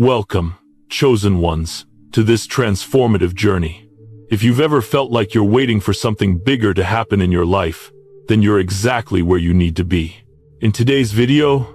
Welcome, chosen ones, to this transformative journey. If you've ever felt like you're waiting for something bigger to happen in your life, then you're exactly where you need to be. In today's video,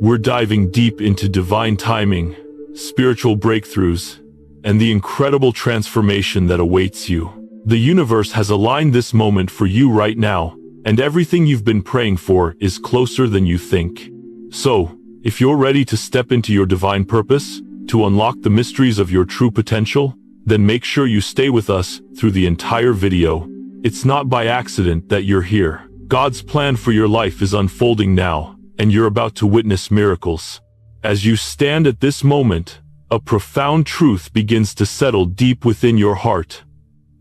we're diving deep into divine timing, spiritual breakthroughs, and the incredible transformation that awaits you. The universe has aligned this moment for you right now, and everything you've been praying for is closer than you think. So, if you're ready to step into your divine purpose, to unlock the mysteries of your true potential, then make sure you stay with us through the entire video. It's not by accident that you're here. God's plan for your life is unfolding now, and you're about to witness miracles. As you stand at this moment, a profound truth begins to settle deep within your heart.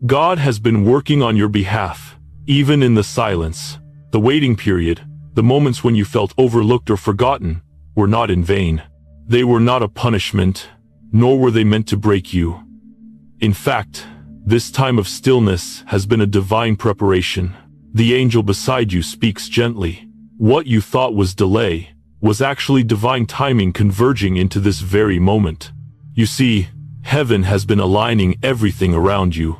God has been working on your behalf, even in the silence. The waiting period, the moments when you felt overlooked or forgotten, were not in vain. They were not a punishment, nor were they meant to break you. In fact, this time of stillness has been a divine preparation. The angel beside you speaks gently. What you thought was delay was actually divine timing converging into this very moment. You see, heaven has been aligning everything around you,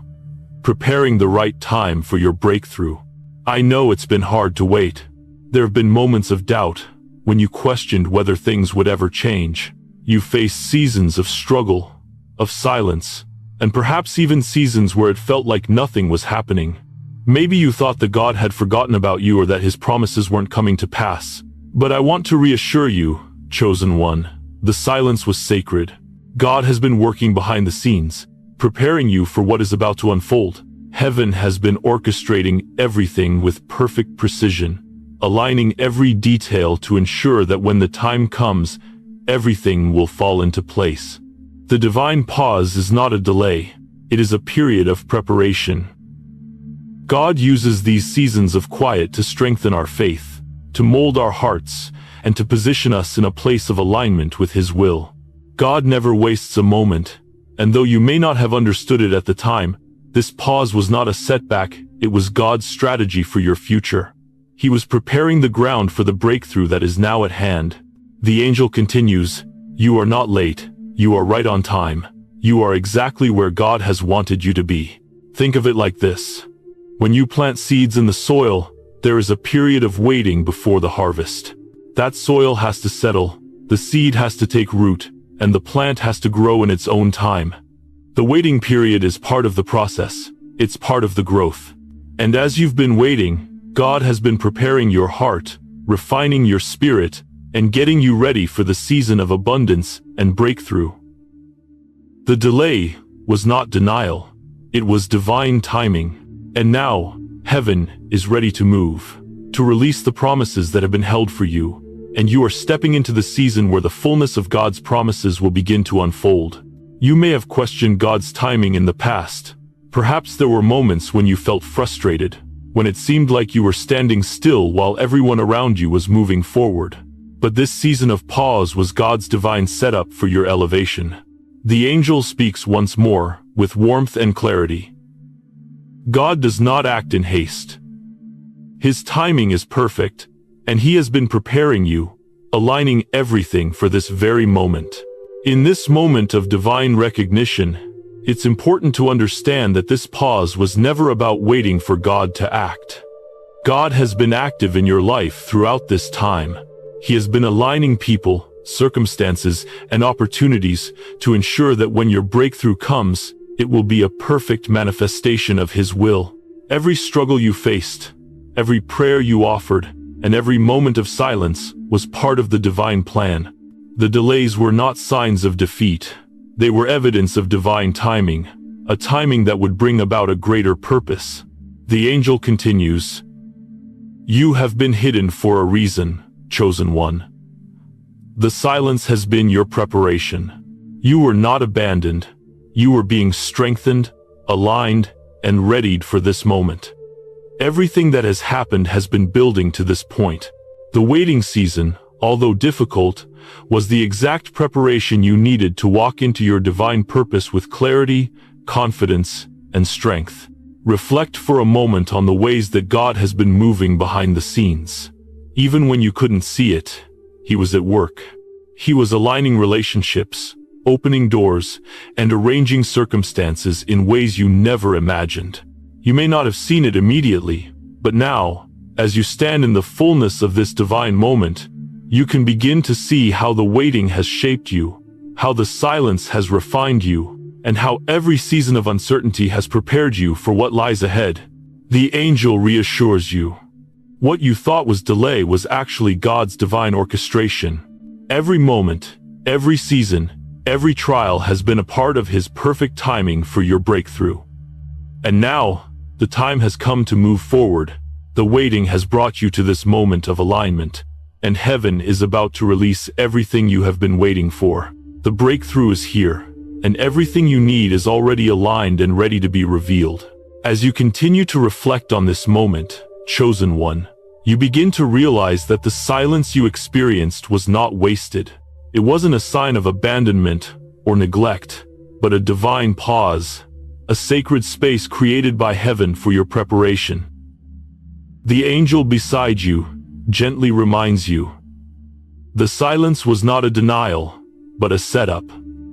preparing the right time for your breakthrough. I know it's been hard to wait. There have been moments of doubt, when you questioned whether things would ever change. You faced seasons of struggle, of silence, and perhaps even seasons where it felt like nothing was happening. Maybe you thought that God had forgotten about you or that his promises weren't coming to pass. But I want to reassure you, chosen one, the silence was sacred. God has been working behind the scenes, preparing you for what is about to unfold. Heaven has been orchestrating everything with perfect precision, aligning every detail to ensure that when the time comes, everything will fall into place. The divine pause is not a delay, it is a period of preparation. God uses these seasons of quiet to strengthen our faith, to mold our hearts, and to position us in a place of alignment with his will. God never wastes a moment, and though you may not have understood it at the time, this pause was not a setback, it was God's strategy for your future. He was preparing the ground for the breakthrough that is now at hand. The angel continues, "You are not late, you are right on time. You are exactly where God has wanted you to be." Think of it like this. When you plant seeds in the soil, there is a period of waiting before the harvest. That soil has to settle, the seed has to take root, and the plant has to grow in its own time. The waiting period is part of the process, it's part of the growth. And as you've been waiting, God has been preparing your heart, refining your spirit, and getting you ready for the season of abundance and breakthrough. The delay was not denial, it was divine timing. And now, heaven is ready to move, to release the promises that have been held for you, and you are stepping into the season where the fullness of God's promises will begin to unfold. You may have questioned God's timing in the past. Perhaps there were moments when you felt frustrated, when it seemed like you were standing still while everyone around you was moving forward. But this season of pause was God's divine setup for your elevation. The angel speaks once more, with warmth and clarity. God does not act in haste. His timing is perfect, and he has been preparing you, aligning everything for this very moment. In this moment of divine recognition, it's important to understand that this pause was never about waiting for God to act. God has been active in your life throughout this time. He has been aligning people, circumstances, and opportunities to ensure that when your breakthrough comes, it will be a perfect manifestation of his will. Every struggle you faced, every prayer you offered, and every moment of silence was part of the divine plan. The delays were not signs of defeat. They were evidence of divine timing, a timing that would bring about a greater purpose. The angel continues, "You have been hidden for a reason, chosen one. The silence has been your preparation. You were not abandoned. You were being strengthened, aligned, and readied for this moment. Everything that has happened has been building to this point. The waiting season, although difficult, was the exact preparation you needed to walk into your divine purpose with clarity, confidence, and strength. Reflect for a moment on the ways that God has been moving behind the scenes. Even when you couldn't see it, he was at work. He was aligning relationships, opening doors, and arranging circumstances in ways you never imagined. You may not have seen it immediately, but now, as you stand in the fullness of this divine moment, you can begin to see how the waiting has shaped you, how the silence has refined you, and how every season of uncertainty has prepared you for what lies ahead. The angel reassures you. What you thought was delay was actually God's divine orchestration. Every moment, every season, every trial has been a part of His perfect timing for your breakthrough. And now, the time has come to move forward. The waiting has brought you to this moment of alignment, and heaven is about to release everything you have been waiting for. The breakthrough is here, and everything you need is already aligned and ready to be revealed. As you continue to reflect on this moment, chosen one, you begin to realize that the silence you experienced was not wasted. It wasn't a sign of abandonment or neglect, but a divine pause, a sacred space created by heaven for your preparation. The angel beside you gently reminds you. The silence was not a denial, but a setup.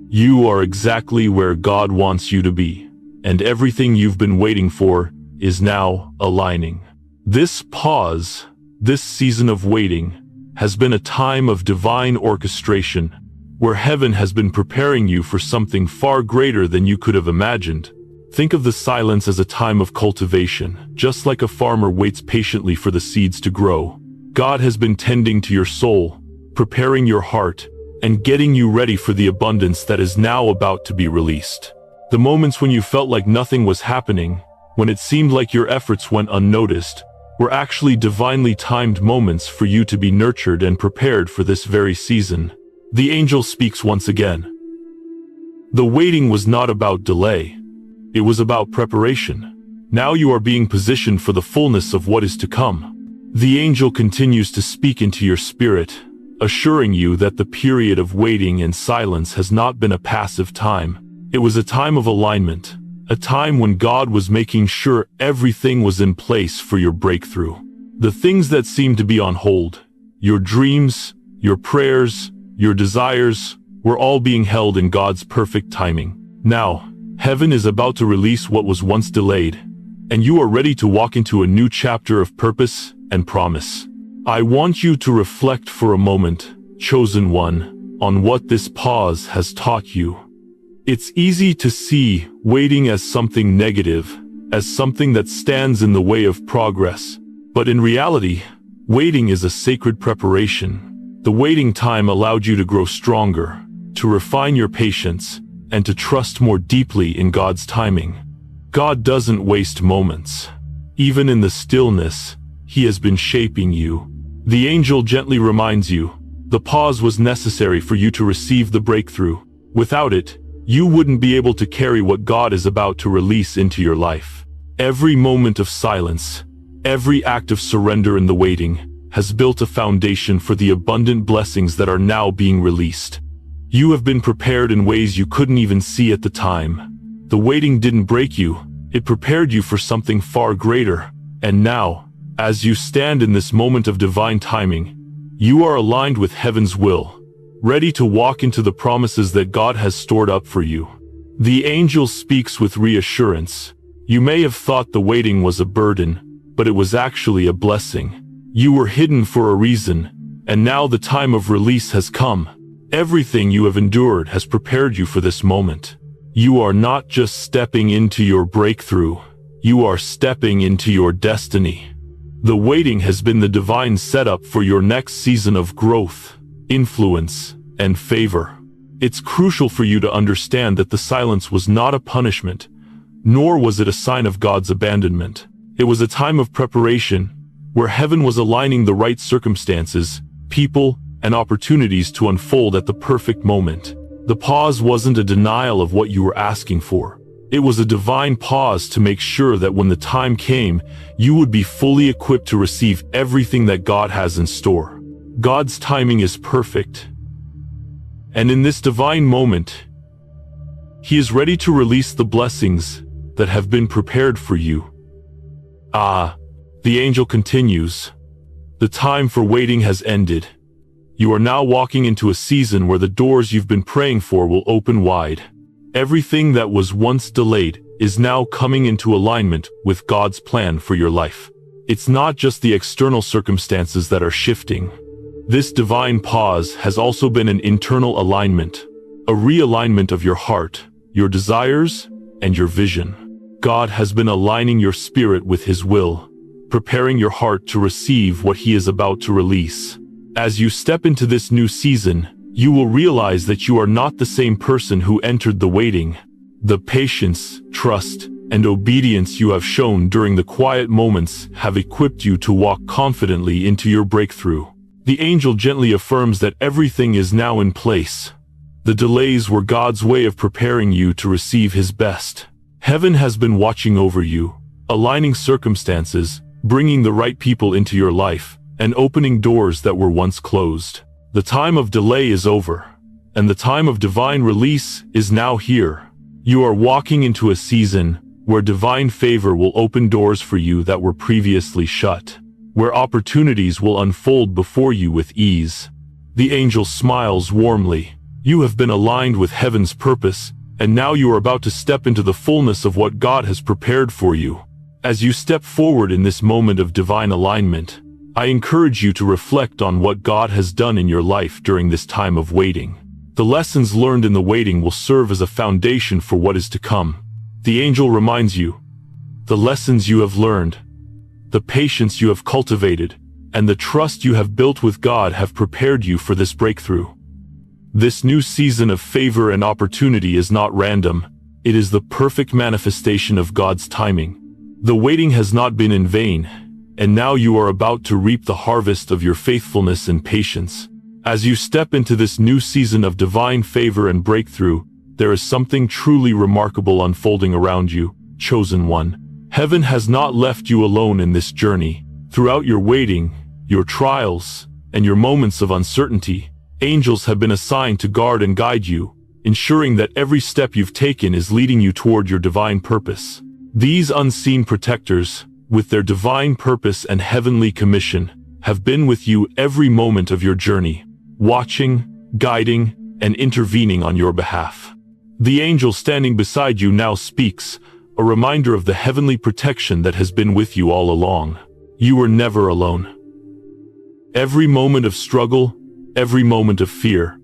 You are exactly where God wants you to be, and everything you've been waiting for is now aligning. This pause, this season of waiting, has been a time of divine orchestration, where heaven has been preparing you for something far greater than you could have imagined. Think of the silence as a time of cultivation. Just like a farmer waits patiently for the seeds to grow, God has been tending to your soul, preparing your heart, and getting you ready for the abundance that is now about to be released. The moments when you felt like nothing was happening, when it seemed like your efforts went unnoticed, were actually divinely timed moments for you to be nurtured and prepared for this very season. The angel speaks once again. The waiting was not about delay. It was about preparation. Now you are being positioned for the fullness of what is to come. The angel continues to speak into your spirit, assuring you that the period of waiting and silence has not been a passive time. It was a time of alignment, a time when God was making sure everything was in place for your breakthrough. The things that seemed to be on hold, your dreams, your prayers, your desires, were all being held in God's perfect timing. Now, heaven is about to release what was once delayed, and you are ready to walk into a new chapter of purpose and promise. I want you to reflect for a moment, chosen one, on what this pause has taught you. It's easy to see waiting as something negative, as something that stands in the way of progress. But in reality, waiting is a sacred preparation. The waiting time allowed you to grow stronger, to refine your patience, and to trust more deeply in God's timing. God doesn't waste moments. Even in the stillness, He has been shaping you. The angel gently reminds you, the pause was necessary for you to receive the breakthrough. Without it, you wouldn't be able to carry what God is about to release into your life. Every moment of silence, every act of surrender in the waiting, has built a foundation for the abundant blessings that are now being released. You have been prepared in ways you couldn't even see at the time. The waiting didn't break you, it prepared you for something far greater. And now, as you stand in this moment of divine timing, you are aligned with heaven's will, ready to walk into the promises that God has stored up for you. The angel speaks with reassurance. You may have thought the waiting was a burden, but it was actually a blessing. You were hidden for a reason, and now the time of release has come. Everything you have endured has prepared you for this moment. You are not just stepping into your breakthrough, you are stepping into your destiny. The waiting has been the divine setup for your next season of growth, influence, and favor. It's crucial for you to understand that the silence was not a punishment, nor was it a sign of God's abandonment. It was a time of preparation, where heaven was aligning the right circumstances, people, and opportunities to unfold at the perfect moment. The pause wasn't a denial of what you were asking for. It was a divine pause to make sure that when the time came, you would be fully equipped to receive everything that God has in store. God's timing is perfect. And in this divine moment, He is ready to release the blessings that have been prepared for you. The angel continues. The time for waiting has ended. You are now walking into a season where the doors you've been praying for will open wide. Everything that was once delayed is now coming into alignment with God's plan for your life. It's not just the external circumstances that are shifting. This divine pause has also been an internal alignment, a realignment of your heart, your desires, and your vision. God has been aligning your spirit with His will, preparing your heart to receive what He is about to release. As you step into this new season, you will realize that you are not the same person who entered the waiting. The patience, trust, and obedience you have shown during the quiet moments have equipped you to walk confidently into your breakthrough. The angel gently affirms that everything is now in place. The delays were God's way of preparing you to receive His best. Heaven has been watching over you, aligning circumstances, bringing the right people into your life, and opening doors that were once closed. The time of delay is over, and the time of divine release is now here. You are walking into a season where divine favor will open doors for you that were previously shut, where opportunities will unfold before you with ease. The angel smiles warmly. You have been aligned with heaven's purpose, and now you are about to step into the fullness of what God has prepared for you. As you step forward in this moment of divine alignment, I encourage you to reflect on what God has done in your life during this time of waiting. The lessons learned in the waiting will serve as a foundation for what is to come. The angel reminds you, the lessons you have learned, the patience you have cultivated, and the trust you have built with God have prepared you for this breakthrough. This new season of favor and opportunity is not random. It is the perfect manifestation of God's timing. The waiting has not been in vain, and now you are about to reap the harvest of your faithfulness and patience. As you step into this new season of divine favor and breakthrough, there is something truly remarkable unfolding around you, chosen one. Heaven has not left you alone in this journey. Throughout your waiting, your trials, and your moments of uncertainty, angels have been assigned to guard and guide you, ensuring that every step you've taken is leading you toward your divine purpose. These unseen protectors, with their divine purpose and heavenly commission, have been with you every moment of your journey, watching, guiding, and intervening on your behalf. The angel standing beside you now speaks, a reminder of the heavenly protection that has been with you all along. You were never alone. Every moment of struggle, every moment of fear,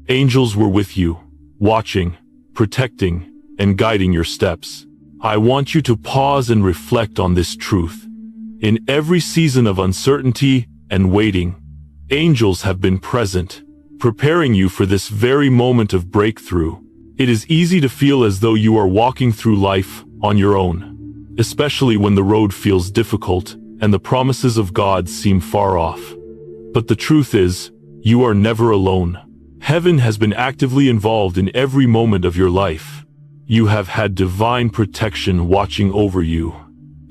angels were with you, watching, protecting, and guiding your steps. I want you to pause and reflect on this truth. In every season of uncertainty and waiting, angels have been present, preparing you for this very moment of breakthrough. It is easy to feel as though you are walking through life on your own, especially when the road feels difficult and the promises of God seem far off. But the truth is, you are never alone. Heaven has been actively involved in every moment of your life. You have had divine protection watching over you.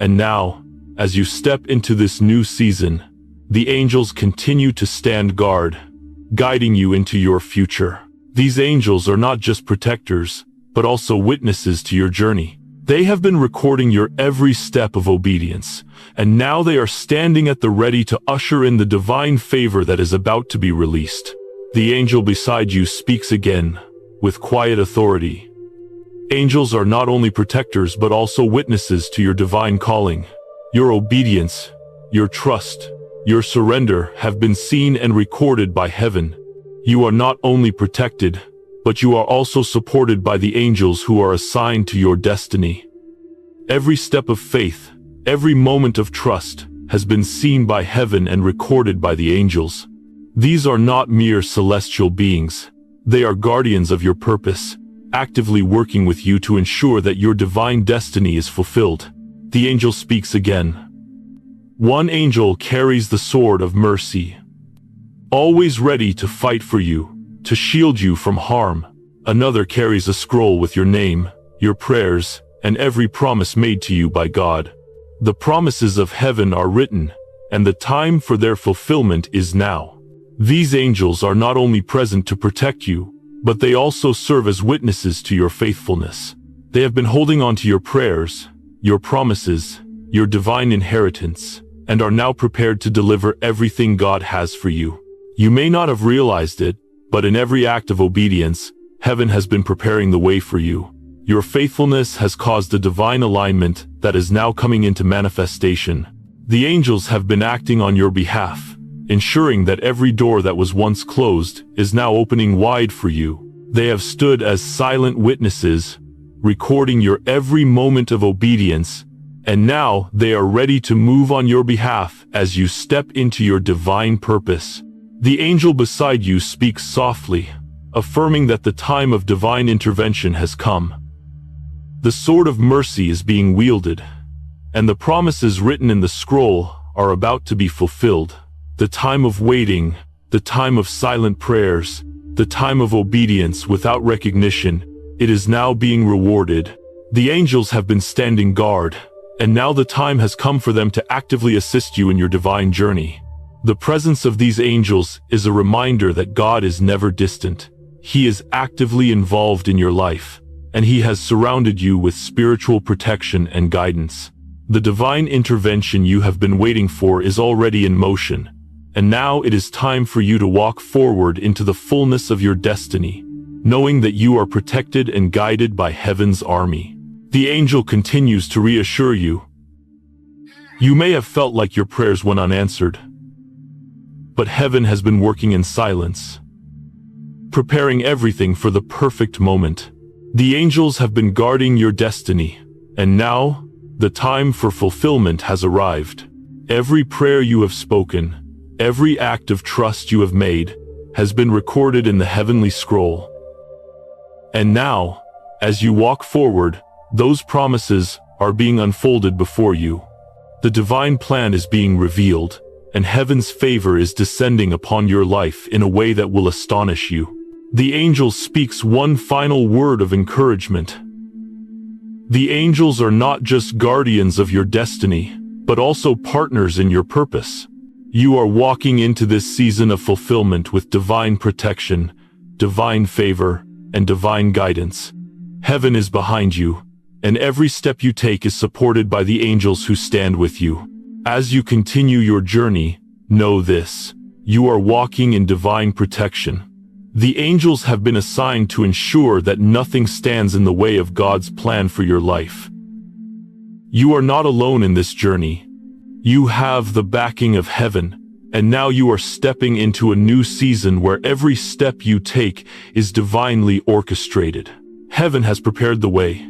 And now, as you step into this new season, the angels continue to stand guard, guiding you into your future. These angels are not just protectors, but also witnesses to your journey. They have been recording your every step of obedience, and now they are standing at the ready to usher in the divine favor that is about to be released. The angel beside you speaks again, with quiet authority. Angels are not only protectors but also witnesses to your divine calling. Your obedience, your trust, your surrender have been seen and recorded by heaven. You are not only protected, but you are also supported by the angels who are assigned to your destiny. Every step of faith, every moment of trust, has been seen by heaven and recorded by the angels. These are not mere celestial beings. They are guardians of your purpose, actively working with you to ensure that your divine destiny is fulfilled. The angel speaks again. One angel carries the sword of mercy, always ready to fight for you, to shield you from harm. Another carries a scroll with your name, your prayers, and every promise made to you by God. The promises of heaven are written, and the time for their fulfillment is now. These angels are not only present to protect you, but they also serve as witnesses to your faithfulness. They have been holding on to your prayers, your promises, your divine inheritance, and are now prepared to deliver everything God has for you. You may not have realized it, but in every act of obedience, heaven has been preparing the way for you. Your faithfulness has caused a divine alignment that is now coming into manifestation. The angels have been acting on your behalf, ensuring that every door that was once closed is now opening wide for you. They have stood as silent witnesses, recording your every moment of obedience, and now they are ready to move on your behalf as you step into your divine purpose. The angel beside you speaks softly, affirming that the time of divine intervention has come. The sword of mercy is being wielded, and the promises written in the scroll are about to be fulfilled. The time of waiting, the time of silent prayers, the time of obedience without recognition, it is now being rewarded. The angels have been standing guard, and now the time has come for them to actively assist you in your divine journey. The presence of these angels is a reminder that God is never distant. He is actively involved in your life, and He has surrounded you with spiritual protection and guidance. The divine intervention you have been waiting for is already in motion, and now it is time for you to walk forward into the fullness of your destiny, knowing that you are protected and guided by heaven's army. The angel continues to reassure you. You may have felt like your prayers went unanswered, but heaven has been working in silence, preparing everything for the perfect moment. The angels have been guarding your destiny, and now the time for fulfillment has arrived. Every prayer you have spoken, every act of trust you have made, has been recorded in the heavenly scroll. And now, as you walk forward, those promises are being unfolded before you. The divine plan is being revealed, and heaven's favor is descending upon your life in a way that will astonish you. The angel speaks one final word of encouragement. The angels are not just guardians of your destiny, but also partners in your purpose. You are walking into this season of fulfillment with divine protection, divine favor, and divine guidance. Heaven is behind you, and every step you take is supported by the angels who stand with you. As you continue your journey, know this: you are walking in divine protection. The angels have been assigned to ensure that nothing stands in the way of God's plan for your life. You are not alone in this journey. You have the backing of heaven, and now you are stepping into a new season where every step you take is divinely orchestrated. Heaven has prepared the way,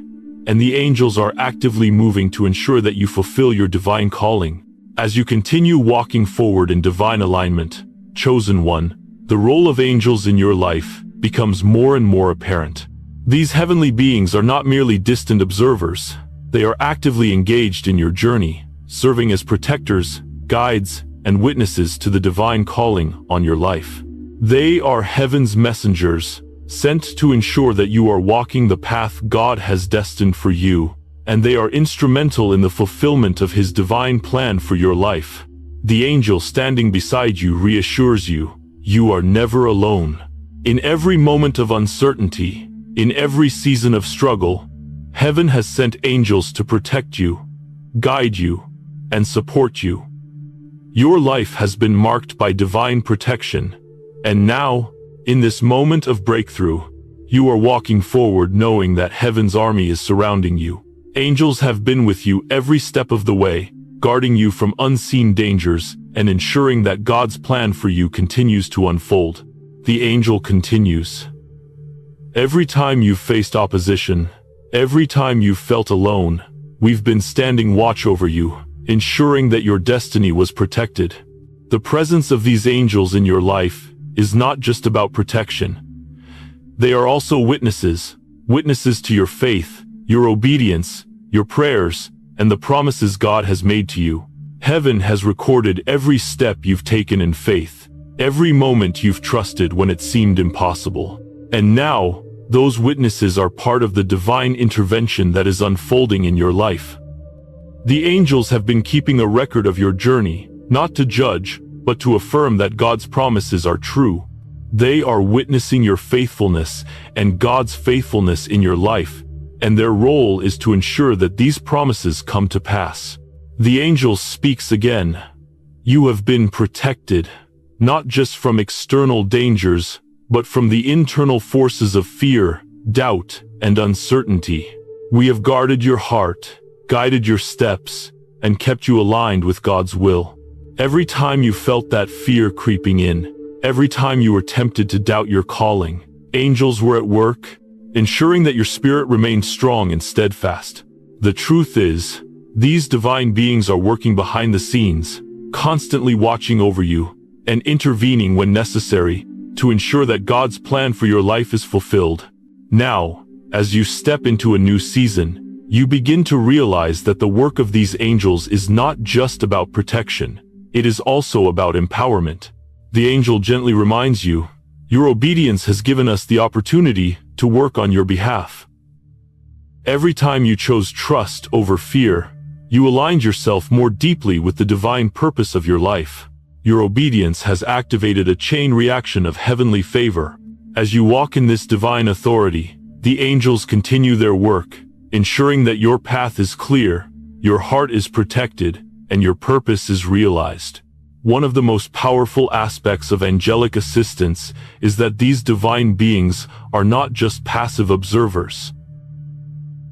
and the angels are actively moving to ensure that you fulfill your divine calling. As you continue walking forward in divine alignment, chosen one, the role of angels in your life becomes more and more apparent. These heavenly beings are not merely distant observers. They are actively engaged in your journey, serving as protectors, guides, and witnesses to the divine calling on your life. They are heaven's messengers, sent to ensure that you are walking the path God has destined for you, and they are instrumental in the fulfillment of His divine plan for your life. The angel standing beside you reassures you, you are never alone. In every moment of uncertainty, in every season of struggle, heaven has sent angels to protect you, guide you, and support you. Your life has been marked by divine protection, and now, in this moment of breakthrough, you are walking forward knowing that heaven's army is surrounding you. Angels have been with you every step of the way, guarding you from unseen dangers and ensuring that God's plan for you continues to unfold. The angel continues. Every time you've faced opposition, every time you've felt alone, we've been standing watch over you, ensuring that your destiny was protected. The presence of these angels in your life is not just about protection. They are also witnesses to your faith, your obedience, your prayers, and the promises God has made to you. Heaven has recorded every step you've taken in faith, every moment you've trusted when it seemed impossible. And now, those witnesses are part of the divine intervention that is unfolding in your life. The angels have been keeping a record of your journey, not to judge, but to affirm that God's promises are true. They are witnessing your faithfulness and God's faithfulness in your life, and their role is to ensure that these promises come to pass. The angel speaks again. You have been protected. not just from external dangers, but from the internal forces of fear, doubt, and uncertainty. We have guarded your heart, guided your steps, and kept you aligned with God's will. Every time you felt that fear creeping in, every time you were tempted to doubt your calling, angels were at work, ensuring that your spirit remained strong and steadfast. The truth is, these divine beings are working behind the scenes, constantly watching over you, and intervening when necessary, to ensure that God's plan for your life is fulfilled. Now, as you step into a new season, you begin to realize that the work of these angels is not just about protection, it is also about empowerment. The angel gently reminds you, your obedience has given us the opportunity to work on your behalf. Every time you chose trust over fear, you aligned yourself more deeply with the divine purpose of your life. Your obedience has activated a chain reaction of heavenly favor. As you walk in this divine authority, the angels continue their work, ensuring that your path is clear, your heart is protected, and your purpose is realized. One of the most powerful aspects of angelic assistance is that these divine beings are not just passive observers.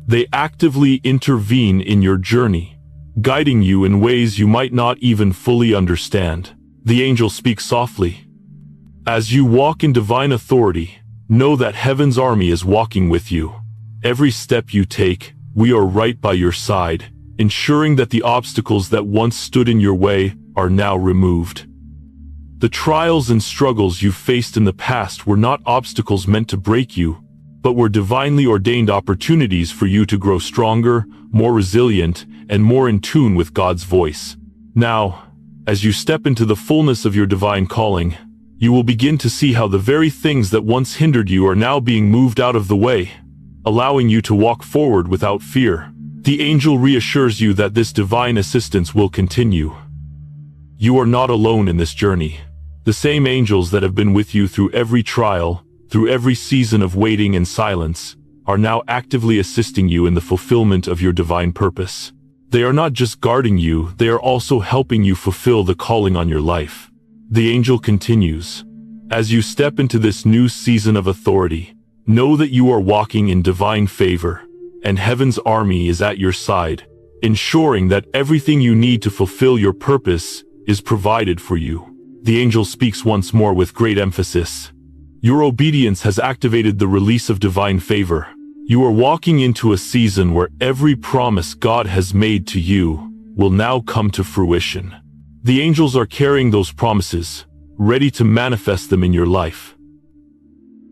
They actively intervene in your journey, guiding you in ways you might not even fully understand. The angel speaks softly. As you walk in divine authority, know that heaven's army is walking with you. Every step you take, we are right by your side, ensuring that the obstacles that once stood in your way are now removed. The trials and struggles you faced in the past were not obstacles meant to break you, but were divinely ordained opportunities for you to grow stronger, more resilient, and more in tune with God's voice. Now, as you step into the fullness of your divine calling, you will begin to see how the very things that once hindered you are now being moved out of the way, allowing you to walk forward without fear. The angel reassures you that this divine assistance will continue. You are not alone in this journey. The same angels that have been with you through every trial, through every season of waiting and silence, are now actively assisting you in the fulfillment of your divine purpose. They are not just guarding you, they are also helping you fulfill the calling on your life. The angel continues, as you step into this new season of authority, know that you are walking in divine favor, and heaven's army is at your side, ensuring that everything you need to fulfill your purpose is provided for you. The angel speaks once more with great emphasis. Your obedience has activated the release of divine favor. You are walking into a season where every promise God has made to you will now come to fruition. The angels are carrying those promises, ready to manifest them in your life.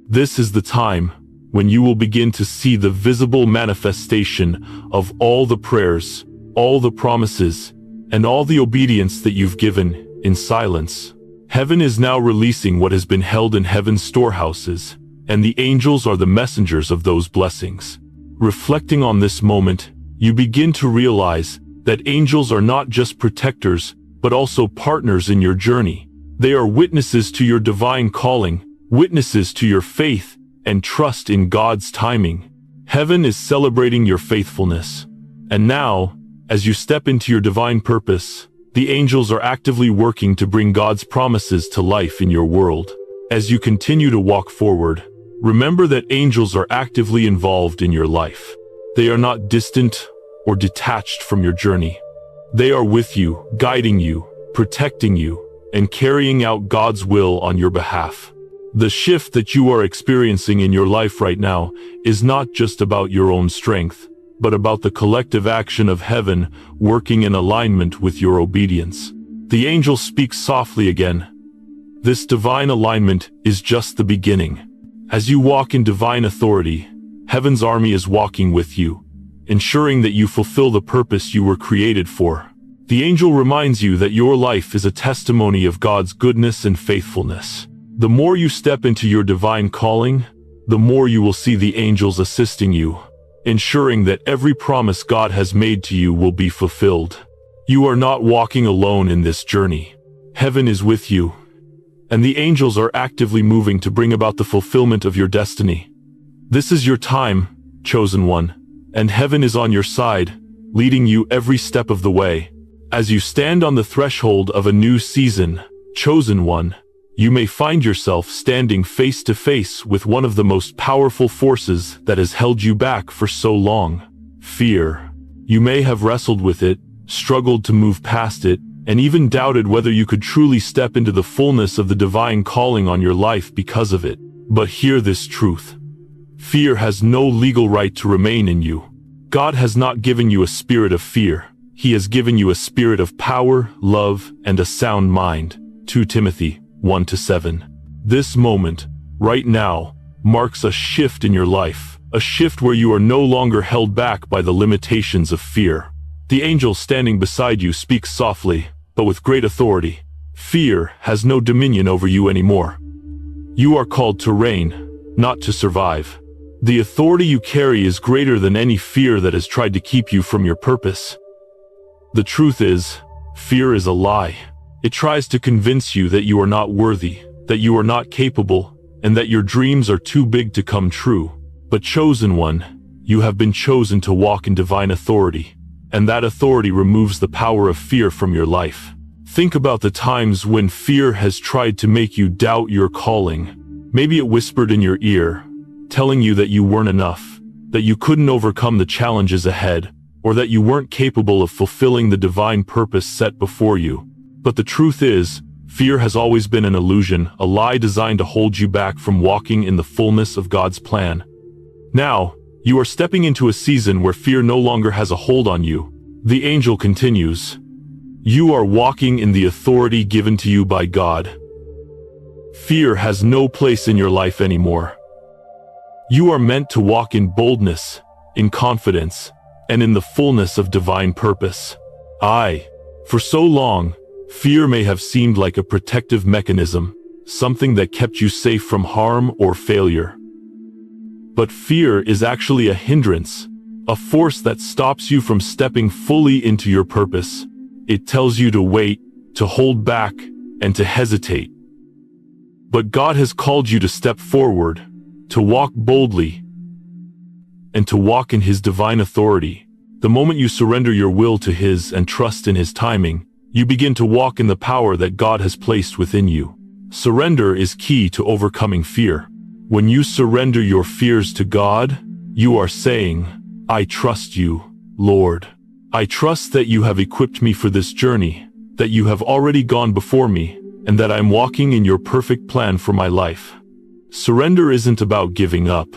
This is the time when you will begin to see the visible manifestation of all the prayers, all the promises, and all the obedience that you've given in silence. Heaven is now releasing what has been held in heaven's storehouses, and the angels are the messengers of those blessings. Reflecting on this moment, you begin to realize that angels are not just protectors, but also partners in your journey. They are witnesses to your divine calling, witnesses to your faith, and trust in God's timing. Heaven is celebrating your faithfulness. And now, as you step into your divine purpose, the angels are actively working to bring God's promises to life in your world. As you continue to walk forward, remember that angels are actively involved in your life. They are not distant or detached from your journey. They are with you, guiding you, protecting you, and carrying out God's will on your behalf. The shift that you are experiencing in your life right now is not just about your own strength, but about the collective action of heaven working in alignment with your obedience. The angel speaks softly again. This divine alignment is just the beginning. As you walk in divine authority, heaven's army is walking with you, ensuring that you fulfill the purpose you were created for. The angel reminds you that your life is a testimony of God's goodness and faithfulness. The more you step into your divine calling, the more you will see the angels assisting you, ensuring that every promise God has made to you will be fulfilled. You are not walking alone in this journey. Heaven is with you, and the angels are actively moving to bring about the fulfillment of your destiny. This is your time, chosen one, and heaven is on your side, leading you every step of the way. As you stand on the threshold of a new season, Chosen one, you may find yourself standing face to face with one of the most powerful forces that has held you back for so long: fear. You may have wrestled with it, struggled to move past it, and even doubted whether you could truly step into the fullness of the divine calling on your life because of it. But hear this truth: fear has no legal right to remain in you. God has not given you a spirit of fear. He has given you a spirit of power, love, and a sound mind. 2 Timothy 1-7. This moment, right now, marks a shift in your life, a shift where you are no longer held back by the limitations of fear. The angel standing beside you speaks softly, but with great authority. Fear has no dominion over you anymore. You are called to reign, not to survive. The authority you carry is greater than any fear that has tried to keep you from your purpose. The truth is, fear is a lie. It tries to convince you that you are not worthy, that you are not capable, and that your dreams are too big to come true. But chosen one, you have been chosen to walk in divine authority, and that authority removes the power of fear from your life. Think about the times when fear has tried to make you doubt your calling. Maybe it whispered in your ear, telling you that you weren't enough, that you couldn't overcome the challenges ahead, or that you weren't capable of fulfilling the divine purpose set before you. But the truth is, fear has always been an illusion, a lie designed to hold you back from walking in the fullness of God's plan. Now, you are stepping into a season where fear no longer has a hold on you. The angel continues, "You are walking in the authority given to you by God. Fear has no place in your life anymore. You are meant to walk in boldness, in confidence, and in the fullness of divine purpose." For so long, fear may have seemed like a protective mechanism, something that kept you safe from harm or failure. But fear is actually a hindrance, a force that stops you from stepping fully into your purpose. It tells you to wait, to hold back, and to hesitate. But God has called you to step forward, to walk boldly, and to walk in His divine authority. The moment you surrender your will to His and trust in His timing, you begin to walk in the power that God has placed within you. Surrender is key to overcoming fear. When you surrender your fears to God, you are saying, "I trust you, Lord. I trust that you have equipped me for this journey, that you have already gone before me, and that I'm walking in your perfect plan for my life." Surrender isn't about giving up.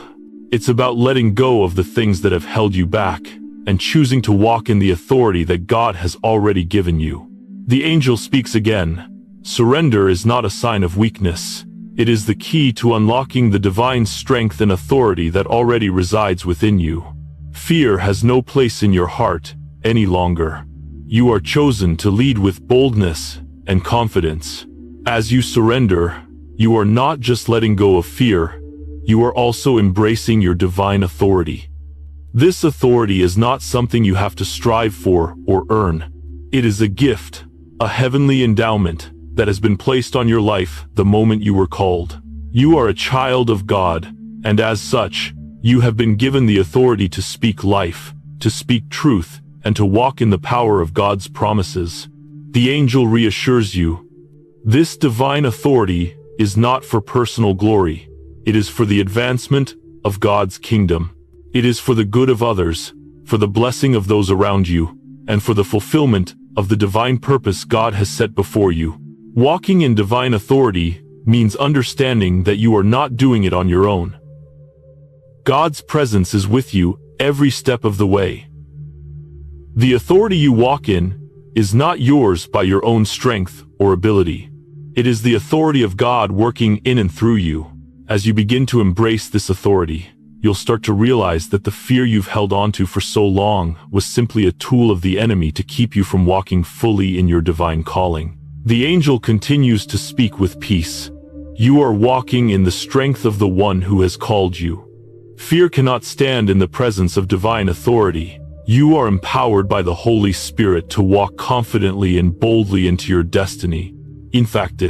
It's about letting go of the things that have held you back, and choosing to walk in the authority that God has already given you. The angel speaks again. Surrender is not a sign of weakness. It is the key to unlocking the divine strength and authority that already resides within you. Fear has no place in your heart any longer. You are chosen to lead with boldness and confidence. As you surrender, you are not just letting go of fear, you are also embracing your divine authority. This authority is not something you have to strive for or earn. It is a gift, a heavenly endowment that has been placed on your life the moment you were called. You are a child of God, and as such, you have been given the authority to speak life, to speak truth, and to walk in the power of God's promises. The angel reassures you, this divine authority is not for personal glory. It is for the advancement of God's kingdom. It is for the good of others, for the blessing of those around you, and for the fulfillment of the divine purpose God has set before you. Walking in divine authority means understanding that you are not doing it on your own. God's presence is with you every step of the way. The authority you walk in is not yours by your own strength or ability. It is the authority of God working in and through you. As you begin to embrace this authority, you'll start to realize that the fear you've held onto for so long was simply a tool of the enemy to keep you from walking fully in your divine calling. The angel continues to speak with peace. You are walking in the strength of the one who has called you. Fear cannot stand in the presence of divine authority. You are empowered by the Holy Spirit to walk confidently and boldly into your destiny. In fact,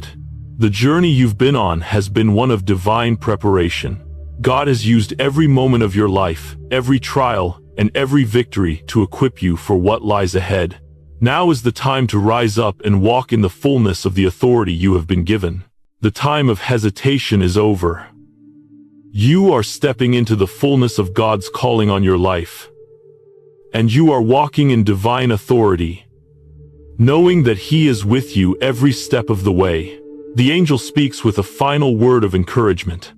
the journey you've been on has been one of divine preparation. God has used every moment of your life, every trial, and every victory to equip you for what lies ahead. Now is the time to rise up and walk in the fullness of the authority you have been given. The time of hesitation is over. You are stepping into the fullness of God's calling on your life. And you are walking in divine authority, knowing that He is with you every step of the way. The angel speaks with a final word of encouragement.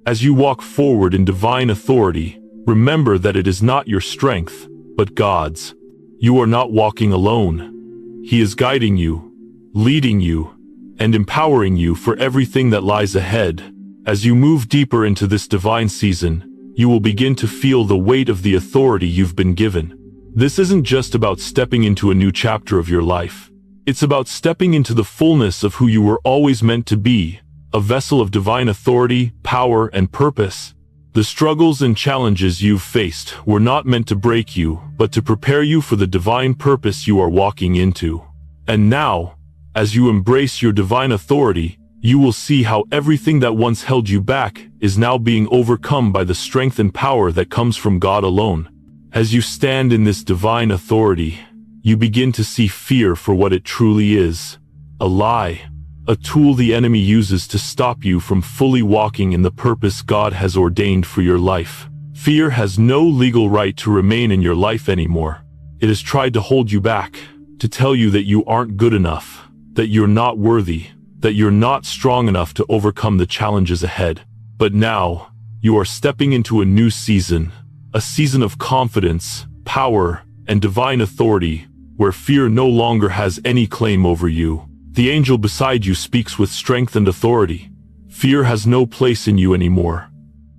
As you walk forward in divine authority, remember that it is not your strength, but God's. You are not walking alone. He is guiding you, leading you, and empowering you for everything that lies ahead. As you move deeper into this divine season, you will begin to feel the weight of the authority you've been given. This isn't just about stepping into a new chapter of your life. It's about stepping into the fullness of who you were always meant to be, a vessel of divine authority, power, and purpose. The struggles and challenges you've faced were not meant to break you, but to prepare you for the divine purpose you are walking into. And now, as you embrace your divine authority, you will see how everything that once held you back is now being overcome by the strength and power that comes from God alone. As you stand in this divine authority, you begin to see fear for what it truly is: a lie, a tool the enemy uses to stop you from fully walking in the purpose God has ordained for your life. Fear has no legal right to remain in your life anymore. It has tried to hold you back, to tell you that you aren't good enough, that you're not worthy, that you're not strong enough to overcome the challenges ahead. But now, you are stepping into a new season, a season of confidence, power, and divine authority, where fear no longer has any claim over you. The angel beside you speaks with strength and authority. Fear has no place in you anymore.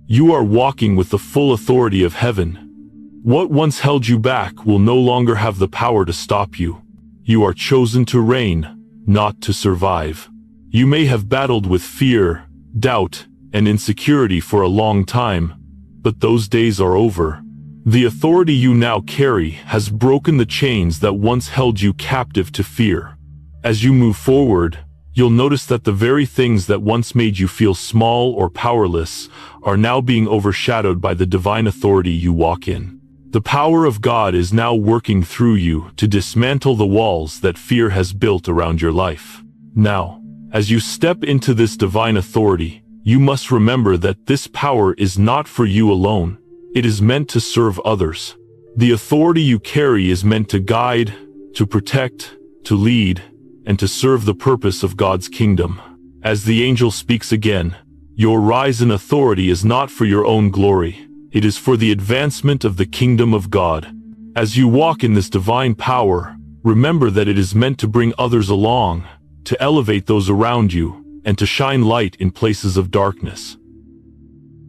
You are walking with the full authority of heaven. What once held you back will no longer have the power to stop you. You are chosen to reign, not to survive. You may have battled with fear, doubt, and insecurity for a long time, but those days are over. The authority you now carry has broken the chains that once held you captive to fear. As you move forward, you'll notice that the very things that once made you feel small or powerless are now being overshadowed by the divine authority you walk in. The power of God is now working through you to dismantle the walls that fear has built around your life. Now, as you step into this divine authority, you must remember that this power is not for you alone. It is meant to serve others. The authority you carry is meant to guide, to protect, to lead, and to serve the purpose of God's kingdom. As the angel speaks again, your rise in authority is not for your own glory. It is for the advancement of the kingdom of God. As you walk in this divine power, remember that it is meant to bring others along, to elevate those around you, and to shine light in places of darkness.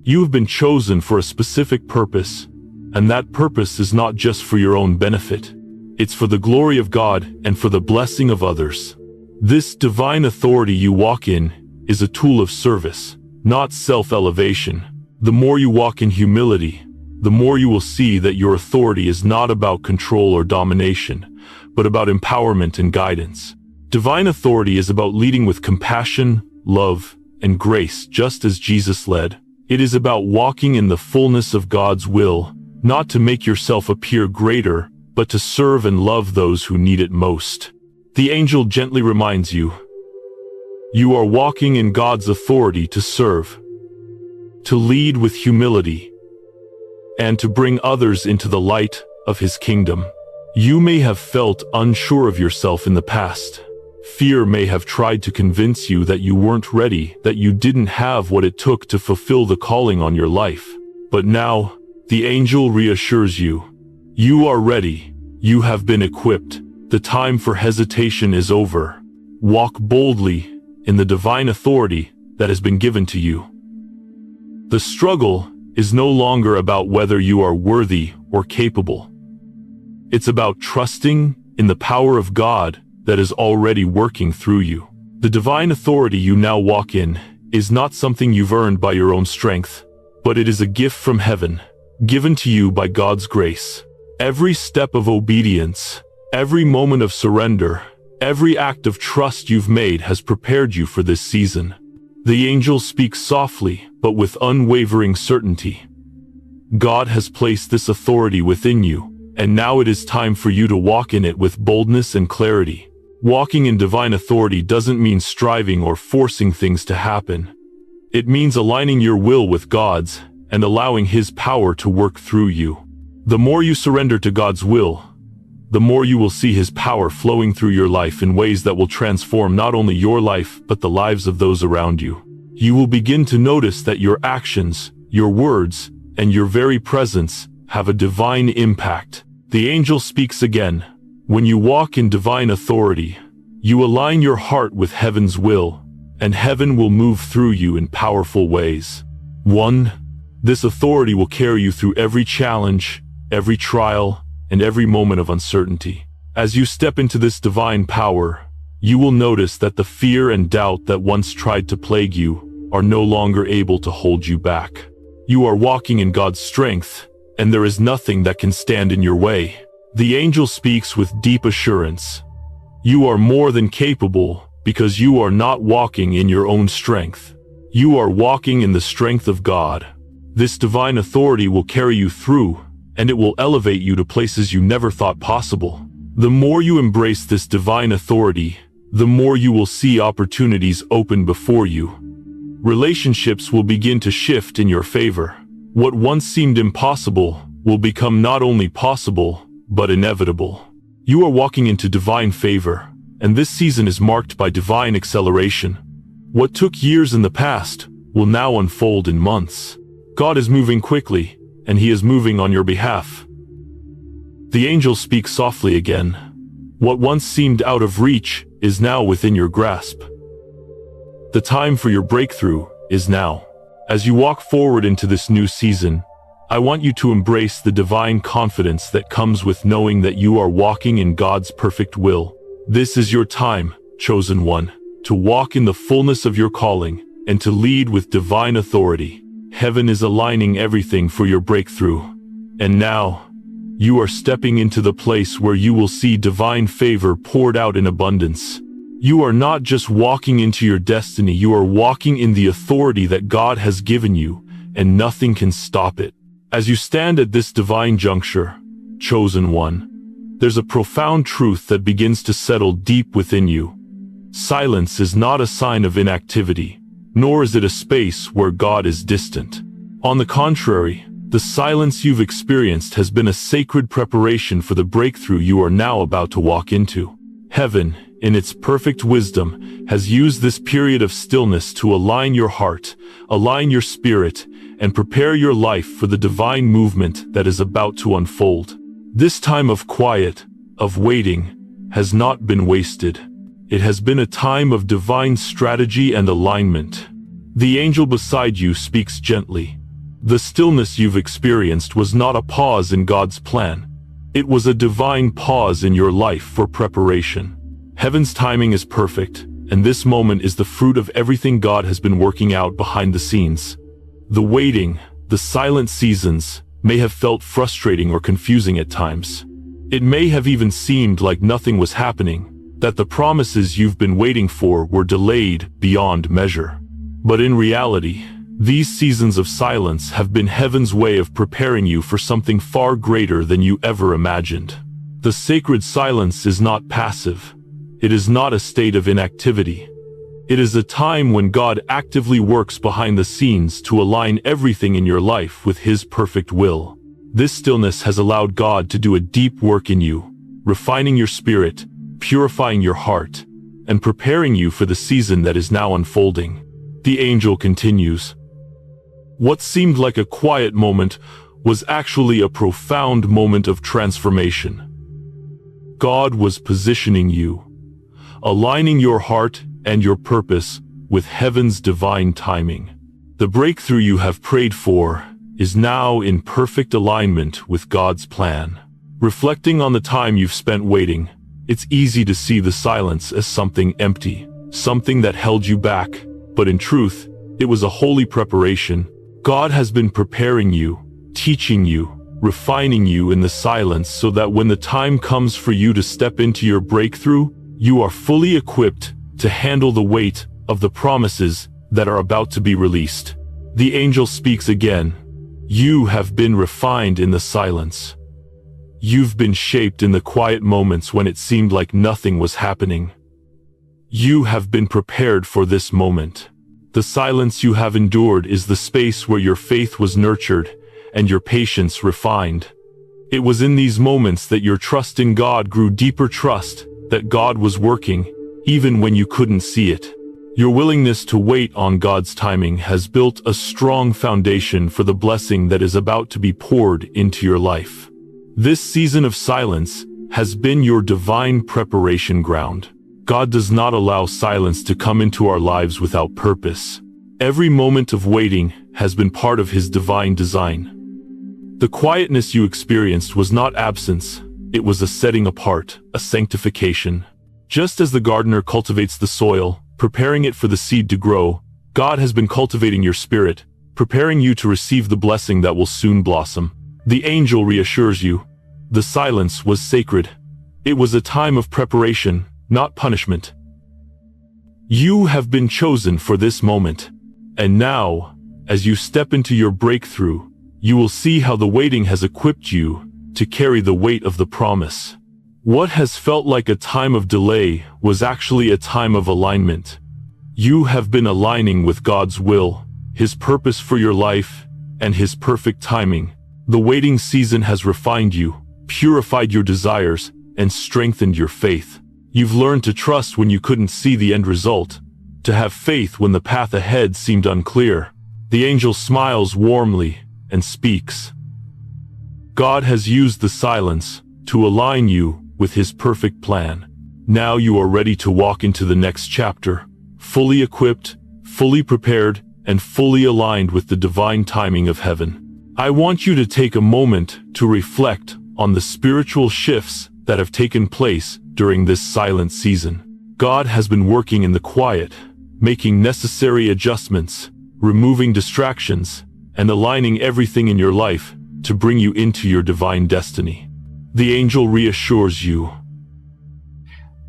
You have been chosen for a specific purpose, and that purpose is not just for your own benefit. It's for the glory of God and for the blessing of others. This divine authority you walk in is a tool of service, not self-elevation. The more you walk in humility, the more you will see that your authority is not about control or domination, but about empowerment and guidance. Divine authority is about leading with compassion, love, and grace, just as Jesus led. It is about walking in the fullness of God's will, not to make yourself appear greater, but to serve and love those who need it most. The angel gently reminds you, you are walking in God's authority to serve, to lead with humility, and to bring others into the light of His kingdom. You may have felt unsure of yourself in the past. Fear may have tried to convince you that you weren't ready, that you didn't have what it took to fulfill the calling on your life. But now, the angel reassures you. You are ready. You have been equipped. The time for hesitation is over. Walk boldly in the divine authority that has been given to you. The struggle is no longer about whether you are worthy or capable. It's about trusting in the power of God that is already working through you. The divine authority you now walk in is not something you've earned by your own strength, but it is a gift from heaven, given to you by God's grace. Every step of obedience, every moment of surrender, every act of trust you've made has prepared you for this season. The angel speaks softly, but with unwavering certainty. God has placed this authority within you, and now it is time for you to walk in it with boldness and clarity. Walking in divine authority doesn't mean striving or forcing things to happen. It means aligning your will with God's and allowing His power to work through you. The more you surrender to God's will, the more you will see His power flowing through your life in ways that will transform not only your life but the lives of those around you. You will begin to notice that your actions, your words, and your very presence have a divine impact. The angel speaks again. When you walk in divine authority, you align your heart with heaven's will, and heaven will move through you in powerful ways. 1. This authority will carry you through every challenge, every trial, and every moment of uncertainty. As you step into this divine power, you will notice that the fear and doubt that once tried to plague you are no longer able to hold you back. You are walking in God's strength, and there is nothing that can stand in your way. The angel speaks with deep assurance. You are more than capable because you are not walking in your own strength. You are walking in the strength of God. This divine authority will carry you through, and it will elevate you to places you never thought possible. The more you embrace this divine authority, the more you will see opportunities open before you. Relationships will begin to shift in your favor. What once seemed impossible will become not only possible, but inevitable. You are walking into divine favor, and this season is marked by divine acceleration. What took years in the past will now unfold in months. God is moving quickly, and He is moving on your behalf. The angel speaks softly again. What once seemed out of reach is now within your grasp. The time for your breakthrough is now. As you walk forward into this new season, I want you to embrace the divine confidence that comes with knowing that you are walking in God's perfect will. This is your time, chosen one, to walk in the fullness of your calling and to lead with divine authority. Heaven is aligning everything for your breakthrough. And now, you are stepping into the place where you will see divine favor poured out in abundance. You are not just walking into your destiny, you are walking in the authority that God has given you, and nothing can stop it. As you stand at this divine juncture, chosen one, there's a profound truth that begins to settle deep within you. Silence is not a sign of inactivity, nor is it a space where God is distant. On the contrary, the silence you've experienced has been a sacred preparation for the breakthrough you are now about to walk into. Heaven, in its perfect wisdom, has used this period of stillness to align your heart, align your spirit, and prepare your life for the divine movement that is about to unfold. This time of quiet, of waiting, has not been wasted. It has been a time of divine strategy and alignment. The angel beside you speaks gently. The stillness you've experienced was not a pause in God's plan. It was a divine pause in your life for preparation. Heaven's timing is perfect, and this moment is the fruit of everything God has been working out behind the scenes. The waiting, the silent seasons, may have felt frustrating or confusing at times. It may have even seemed like nothing was happening, that the promises you've been waiting for were delayed beyond measure. But in reality, these seasons of silence have been heaven's way of preparing you for something far greater than you ever imagined. The sacred silence is not passive. It is not a state of inactivity. It is a time when God actively works behind the scenes to align everything in your life with His perfect will. This stillness has allowed God to do a deep work in you, refining your spirit, purifying your heart, and preparing you for the season that is now unfolding. The angel continues. What seemed like a quiet moment was actually a profound moment of transformation. God was positioning you, aligning your heart and your purpose with heaven's divine timing. The breakthrough you have prayed for is now in perfect alignment with God's plan. Reflecting on the time you've spent waiting, it's easy to see the silence as something empty, something that held you back, but in truth, it was a holy preparation. God has been preparing you, teaching you, refining you in the silence so that when the time comes for you to step into your breakthrough, you are fully equipped to handle the weight of the promises that are about to be released. The angel speaks again. You have been refined in the silence. You've been shaped in the quiet moments when it seemed like nothing was happening. You have been prepared for this moment. The silence you have endured is the space where your faith was nurtured and your patience refined. It was in these moments that your trust in God grew deeper, trust that God was working, even when you couldn't see it. Your willingness to wait on God's timing has built a strong foundation for the blessing that is about to be poured into your life. This season of silence has been your divine preparation ground. God does not allow silence to come into our lives without purpose. Every moment of waiting has been part of His divine design. The quietness you experienced was not absence, it was a setting apart, a sanctification. Just as the gardener cultivates the soil, preparing it for the seed to grow, God has been cultivating your spirit, preparing you to receive the blessing that will soon blossom. The angel reassures you. The silence was sacred. It was a time of preparation, not punishment. You have been chosen for this moment. And now, as you step into your breakthrough, you will see how the waiting has equipped you to carry the weight of the promise. What has felt like a time of delay was actually a time of alignment. You have been aligning with God's will, His purpose for your life, and His perfect timing. The waiting season has refined you, purified your desires, and strengthened your faith. You've learned to trust when you couldn't see the end result, to have faith when the path ahead seemed unclear. The angel smiles warmly and speaks. God has used the silence to align you with His perfect plan. Now you are ready to walk into the next chapter, fully equipped, fully prepared, and fully aligned with the divine timing of heaven. I want you to take a moment to reflect on the spiritual shifts that have taken place during this silent season. God has been working in the quiet, making necessary adjustments, removing distractions, and aligning everything in your life to bring you into your divine destiny. The angel reassures you.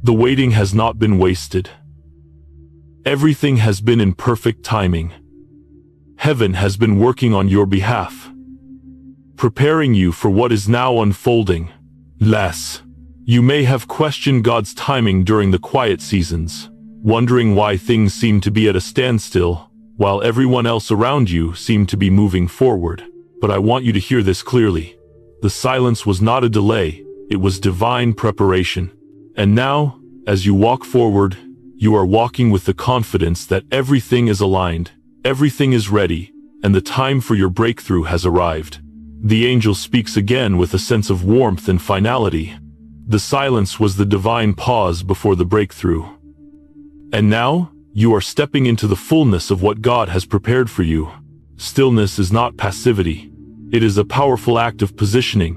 The waiting has not been wasted. Everything has been in perfect timing. Heaven has been working on your behalf, preparing you for what is now unfolding. You may have questioned God's timing during the quiet seasons, wondering why things seem to be at a standstill, while everyone else around you seemed to be moving forward. But I want you to hear this clearly. The silence was not a delay, it was divine preparation. And now, as you walk forward, you are walking with the confidence that everything is aligned, everything is ready, and the time for your breakthrough has arrived. The angel speaks again with a sense of warmth and finality. The silence was the divine pause before the breakthrough. And now, you are stepping into the fullness of what God has prepared for you. Stillness is not passivity. It is a powerful act of positioning.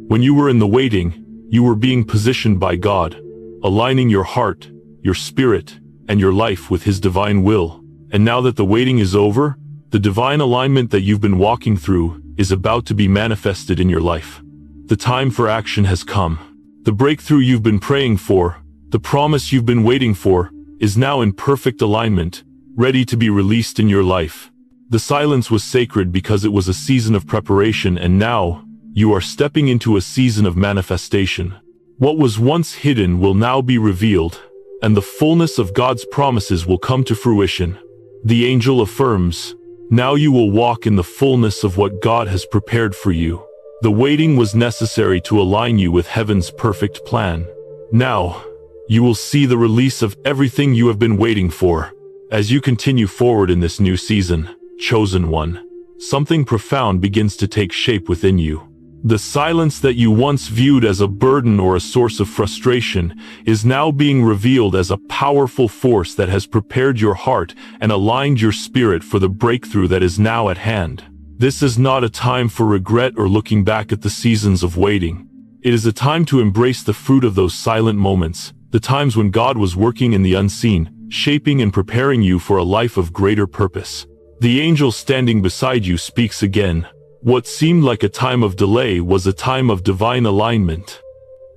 When you were in the waiting, you were being positioned by God, aligning your heart, your spirit, and your life with His divine will. And now that the waiting is over, the divine alignment that you've been walking through is about to be manifested in your life. The time for action has come. The breakthrough you've been praying for, the promise you've been waiting for, is now in perfect alignment, ready to be released in your life. The silence was sacred because it was a season of preparation, and now, you are stepping into a season of manifestation. What was once hidden will now be revealed, and the fullness of God's promises will come to fruition. The angel affirms, now you will walk in the fullness of what God has prepared for you. The waiting was necessary to align you with heaven's perfect plan. Now, you will see the release of everything you have been waiting for. As you continue forward in this new season, chosen one, something profound begins to take shape within you. The silence that you once viewed as a burden or a source of frustration is now being revealed as a powerful force that has prepared your heart and aligned your spirit for the breakthrough that is now at hand. This is not a time for regret or looking back at the seasons of waiting. It is a time to embrace the fruit of those silent moments, the times when God was working in the unseen, shaping and preparing you for a life of greater purpose. The angel standing beside you speaks again. What seemed like a time of delay was a time of divine alignment.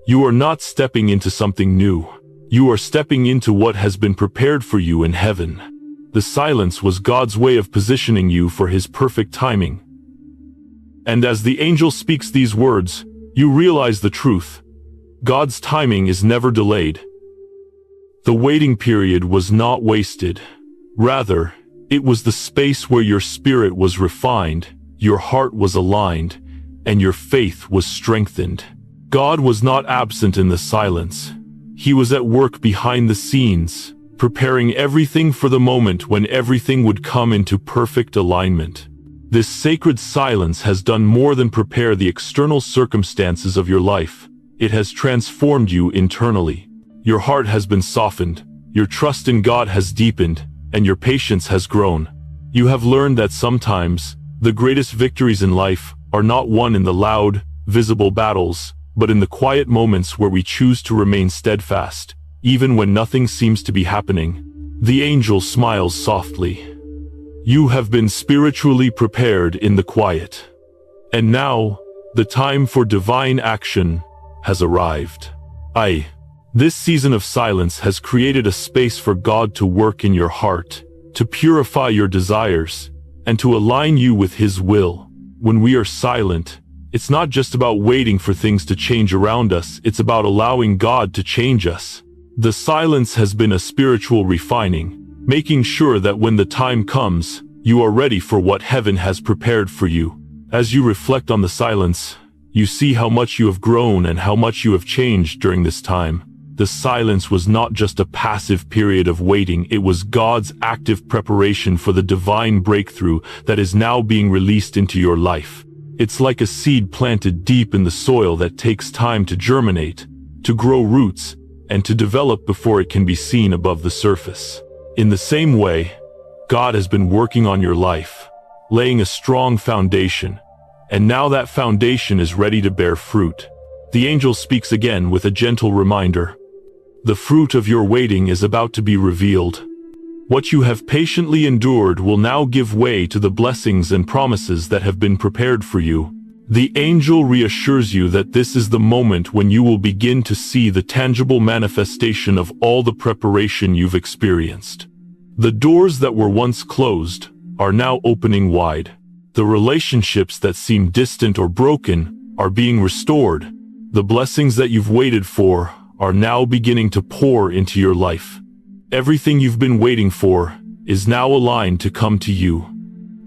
You are not stepping into something new. You are stepping into what has been prepared for you in heaven. The silence was God's way of positioning you for His perfect timing. And as the angel speaks these words, You realize the truth. God's timing is never delayed. The waiting period was not wasted. Rather, it was the space where your spirit was refined, your heart was aligned, and your faith was strengthened. God was not absent in the silence. He was at work behind the scenes, preparing everything for the moment when everything would come into perfect alignment. This sacred silence has done more than prepare the external circumstances of your life. It has transformed you internally. Your heart has been softened, your trust in God has deepened, and your patience has grown. You have learned that sometimes, the greatest victories in life are not won in the loud, visible battles, but in the quiet moments where we choose to remain steadfast, even when nothing seems to be happening. The angel smiles softly. You have been spiritually prepared in the quiet. And now, the time for divine action has arrived. This season of silence has created a space for God to work in your heart, to purify your desires, and to align you with His will. When we are silent, it's not just about waiting for things to change around us, it's about allowing God to change us. The silence has been a spiritual refining, making sure that when the time comes, you are ready for what heaven has prepared for you. As you reflect on the silence, you see how much you have grown and how much you have changed during this time. The silence was not just a passive period of waiting, it was God's active preparation for the divine breakthrough that is now being released into your life. It's like a seed planted deep in the soil that takes time to germinate, to grow roots, and to develop before it can be seen above the surface. In the same way, God has been working on your life, laying a strong foundation, and now that foundation is ready to bear fruit. The angel speaks again with a gentle reminder. The fruit of your waiting is about to be revealed. What you have patiently endured will now give way to the blessings and promises that have been prepared for you. The angel reassures you that this is the moment when you will begin to see the tangible manifestation of all the preparation you've experienced. The doors that were once closed are now opening wide. The relationships that seemed distant or broken are being restored. The blessings that you've waited for are now beginning to pour into your life. Everything you've been waiting for is now aligned to come to you,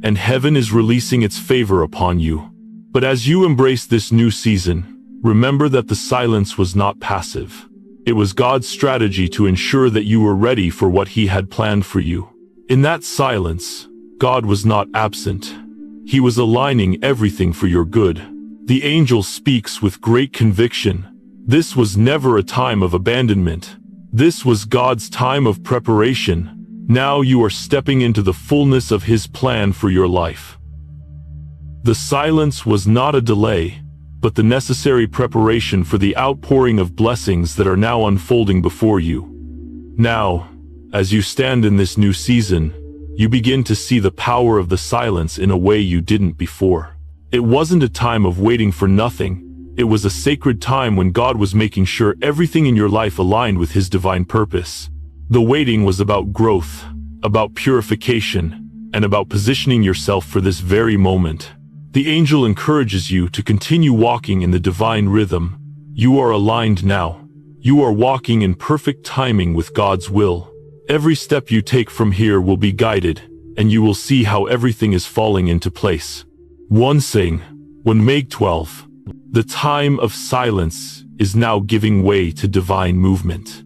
and heaven is releasing its favor upon you. But as you embrace this new season, remember that the silence was not passive. It was God's strategy to ensure that you were ready for what He had planned for you. In that silence, God was not absent. He was aligning everything for your good. The angel speaks with great conviction. This was never a time of abandonment. This was God's time of preparation. Now you are stepping into the fullness of His plan for your life. The silence was not a delay, but the necessary preparation for the outpouring of blessings that are now unfolding before you. Now, as you stand in this new season, you begin to see the power of the silence in a way you didn't before. It wasn't a time of waiting for nothing. It was a sacred time when God was making sure everything in your life aligned with His divine purpose. The waiting was about growth, about purification, and about positioning yourself for this very moment. The angel encourages you to continue walking in the divine rhythm. You are aligned now. You are walking in perfect timing with God's will. Every step you take from here will be guided, and you will see how everything is falling into place. One saying, when May 12th, the time of silence is now giving way to divine movement.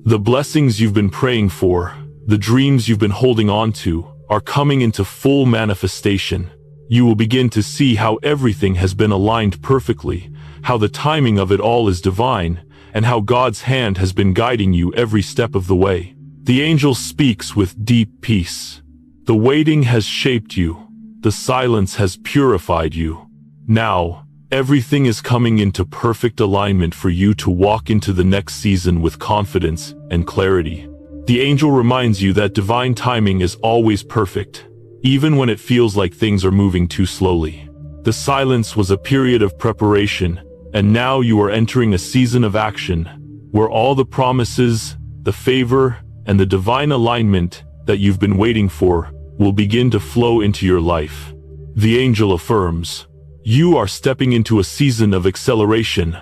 The blessings you've been praying for, the dreams you've been holding on to, are coming into full manifestation. You will begin to see how everything has been aligned perfectly, how the timing of it all is divine, and how God's hand has been guiding you every step of the way. The angel speaks with deep peace. The waiting has shaped you. The silence has purified you. Now, everything is coming into perfect alignment for you to walk into the next season with confidence and clarity. The angel reminds you that divine timing is always perfect, even when it feels like things are moving too slowly. The silence was a period of preparation, and now you are entering a season of action, where all the promises, the favor, and the divine alignment that you've been waiting for will begin to flow into your life. The angel affirms, You are stepping into a season of acceleration.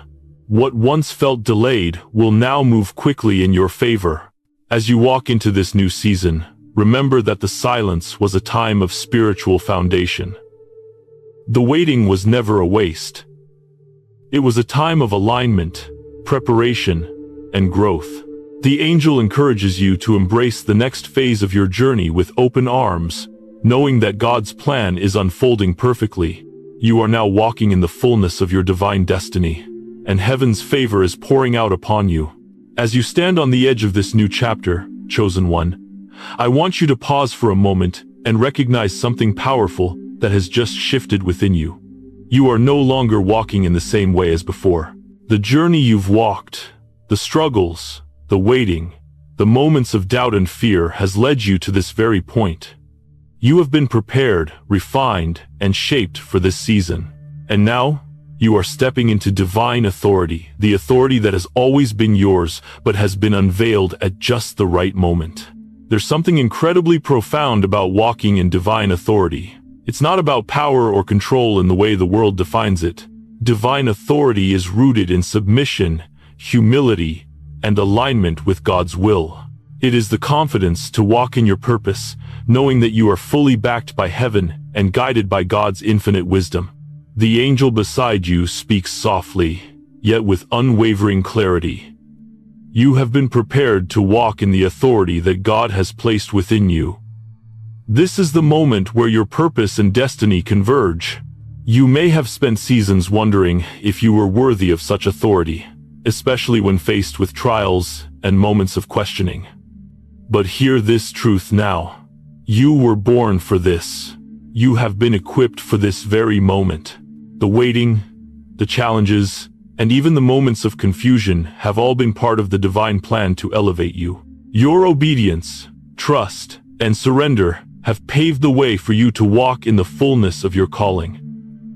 What once felt delayed will now move quickly in your favor. As you walk into this new season, remember that the silence was a time of spiritual foundation. The waiting was never a waste. It was a time of alignment, preparation, and growth. The angel encourages you to embrace the next phase of your journey with open arms, knowing that God's plan is unfolding perfectly. You are now walking in the fullness of your divine destiny, and heaven's favor is pouring out upon you. As you stand on the edge of this new chapter, chosen one, I want you to pause for a moment and recognize something powerful that has just shifted within you. You are no longer walking in the same way as before. The journey you've walked, the struggles, the waiting, the moments of doubt and fear has led you to this very point. You have been prepared, refined, and shaped for this season. And now, you are stepping into divine authority, the authority that has always been yours, but has been unveiled at just the right moment. There's something incredibly profound about walking in divine authority. It's not about power or control in the way the world defines it. Divine authority is rooted in submission, humility, and alignment with God's will. It is the confidence to walk in your purpose, knowing that you are fully backed by heaven and guided by God's infinite wisdom. The angel beside you speaks softly, yet with unwavering clarity. You have been prepared to walk in the authority that God has placed within you. This is the moment where your purpose and destiny converge. You may have spent seasons wondering if you were worthy of such authority, especially when faced with trials and moments of questioning. But hear this truth now. You were born for this. You have been equipped for this very moment. The waiting, the challenges, and even the moments of confusion have all been part of the divine plan to elevate you. Your obedience, trust, and surrender have paved the way for you to walk in the fullness of your calling.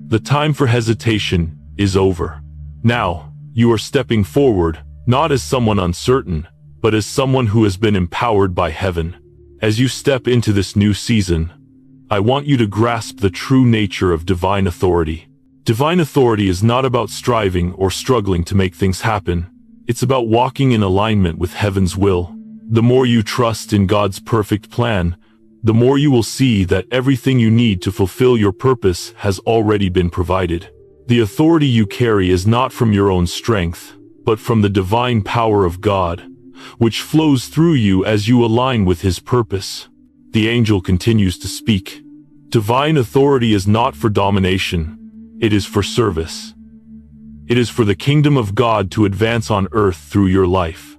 The time for hesitation is over. Now, you are stepping forward, not as someone uncertain, but as someone who has been empowered by heaven. As you step into this new season, I want you to grasp the true nature of divine authority. Divine authority is not about striving or struggling to make things happen. It's about walking in alignment with heaven's will. The more you trust in God's perfect plan, the more you will see that everything you need to fulfill your purpose has already been provided. The authority you carry is not from your own strength, but from the divine power of God, which flows through you as you align with His purpose. The angel continues to speak. Divine authority is not for domination. It is for service. It is for the kingdom of God to advance on earth through your life.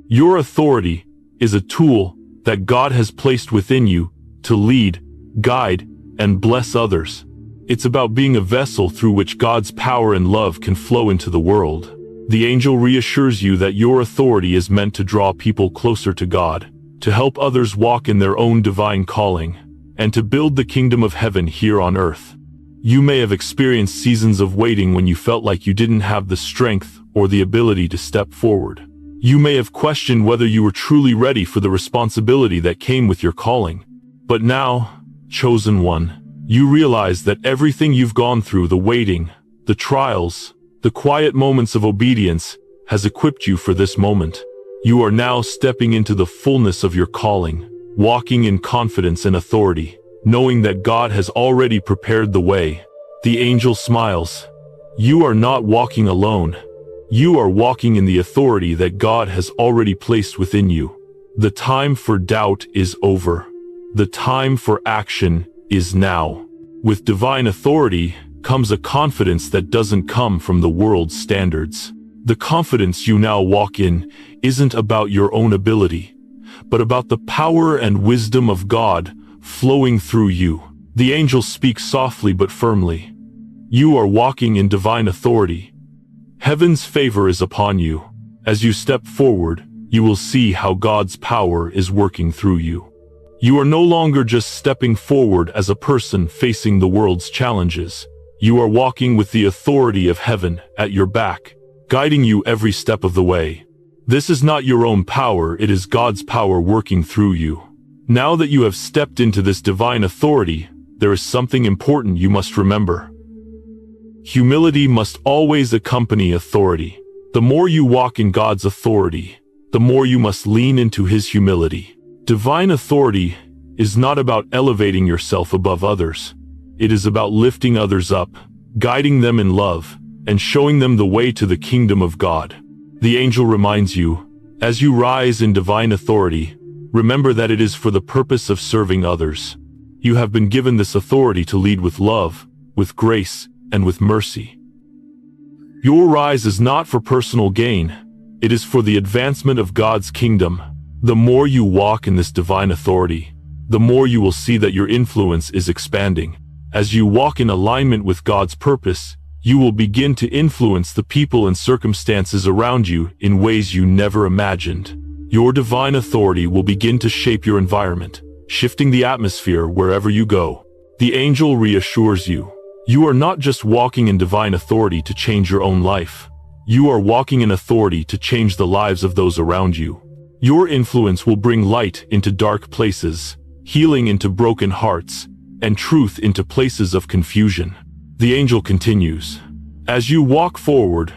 Your authority is a tool that God has placed within you to lead, guide, and bless others. It's about being a vessel through which God's power and love can flow into the world. The angel reassures you that your authority is meant to draw people closer to God, to help others walk in their own divine calling, and to build the kingdom of heaven here on earth. You may have experienced seasons of waiting when you felt like you didn't have the strength or the ability to step forward. You may have questioned whether you were truly ready for the responsibility that came with your calling. But now, chosen one, you realize that everything you've gone through, the waiting, the trials, the quiet moments of obedience, has equipped you for this moment. You are now stepping into the fullness of your calling, walking in confidence and authority, knowing that God has already prepared the way. The angel smiles. You are not walking alone. You are walking in the authority that God has already placed within you. The time for doubt is over. The time for action is now. With divine authority comes a confidence that doesn't come from the world's standards. The confidence you now walk in isn't about your own ability, but about the power and wisdom of God flowing through you. The angel speaks softly but firmly. You are walking in divine authority. Heaven's favor is upon you. As you step forward, you will see how God's power is working through you. You are no longer just stepping forward as a person facing the world's challenges. You are walking with the authority of heaven at your back, guiding you every step of the way. This is not your own power, it is God's power working through you. Now that you have stepped into this divine authority, there is something important you must remember. Humility must always accompany authority. The more you walk in God's authority, the more you must lean into His humility. Divine authority is not about elevating yourself above others. It is about lifting others up, guiding them in love, and showing them the way to the kingdom of God. The angel reminds you, as you rise in divine authority, remember that it is for the purpose of serving others. You have been given this authority to lead with love, with grace, and with mercy. Your rise is not for personal gain. It is for the advancement of God's kingdom. The more you walk in this divine authority, the more you will see that your influence is expanding. As you walk in alignment with God's purpose, you will begin to influence the people and circumstances around you in ways you never imagined. Your divine authority will begin to shape your environment, shifting the atmosphere wherever you go. The angel reassures you. You are not just walking in divine authority to change your own life. You are walking in authority to change the lives of those around you. Your influence will bring light into dark places, healing into broken hearts, and truth into places of confusion. The angel continues, as you walk forward,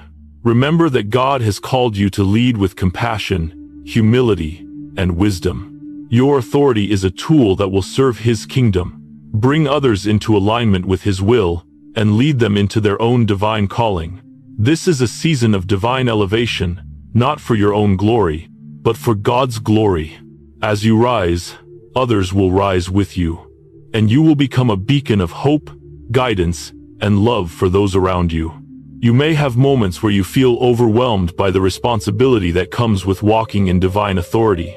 remember that God has called you to lead with compassion, humility, and wisdom. Your authority is a tool that will serve His kingdom, bring others into alignment with His will, and lead them into their own divine calling. This is a season of divine elevation, not for your own glory, but for God's glory. As you rise, others will rise with you, and you will become a beacon of hope, guidance, and love for those around you. You may have moments where you feel overwhelmed by the responsibility that comes with walking in divine authority.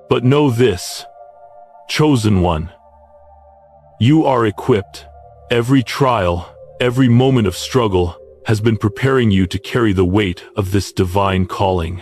But know this, chosen one, you are equipped. Every trial, every moment of struggle has been preparing you to carry the weight of this divine calling.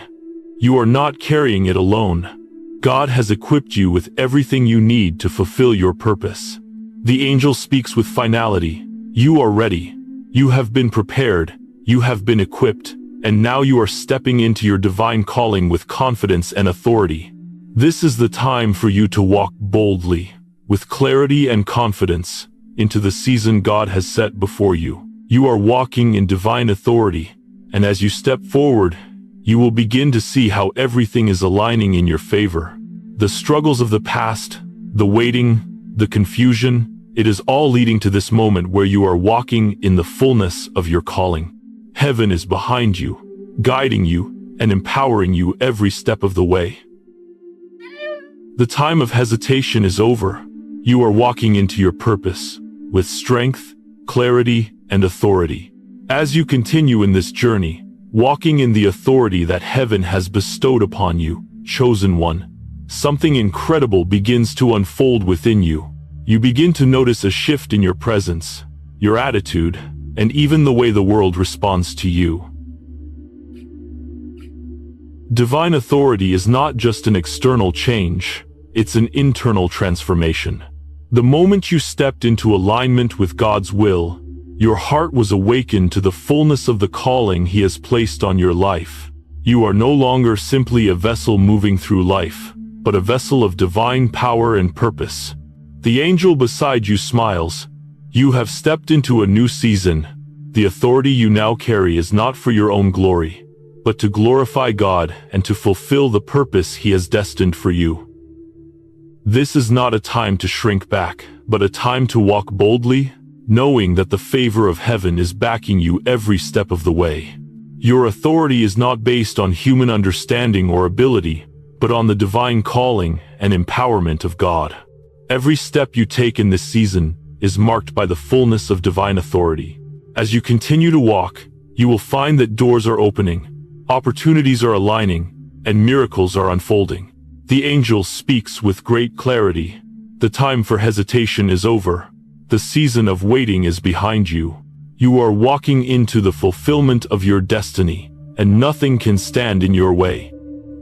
You are not carrying it alone. God has equipped you with everything you need to fulfill your purpose. The angel speaks with finality. You are ready. You have been prepared. You have been equipped. And now you are stepping into your divine calling with confidence and authority. This is the time for you to walk boldly, with clarity and confidence, into the season God has set before you. You are walking in divine authority, and as you step forward, you will begin to see how everything is aligning in your favor. The struggles of the past, the waiting, the confusion, it is all leading to this moment where you are walking in the fullness of your calling. Heaven is behind you, guiding you, and empowering you every step of the way. The time of hesitation is over. You are walking into your purpose, with strength, clarity, and authority. As you continue in this journey, walking in the authority that heaven has bestowed upon you, chosen one, something incredible begins to unfold within you. You begin to notice a shift in your presence, your attitude, and even the way the world responds to you. Divine authority is not just an external change, it's an internal transformation. The moment you stepped into alignment with God's will, your heart was awakened to the fullness of the calling He has placed on your life. You are no longer simply a vessel moving through life, but a vessel of divine power and purpose. The angel beside you smiles. You have stepped into a new season. The authority you now carry is not for your own glory, but to glorify God and to fulfill the purpose He has destined for you. This is not a time to shrink back, but a time to walk boldly, knowing that the favor of heaven is backing you every step of the way. Your authority is not based on human understanding or ability, but on the divine calling and empowerment of God. Every step you take in this season is marked by the fullness of divine authority. As you continue to walk, you will find that doors are opening, opportunities are aligning, and miracles are unfolding. The angel speaks with great clarity. The time for hesitation is over. The season of waiting is behind you. You are walking into the fulfillment of your destiny, and nothing can stand in your way.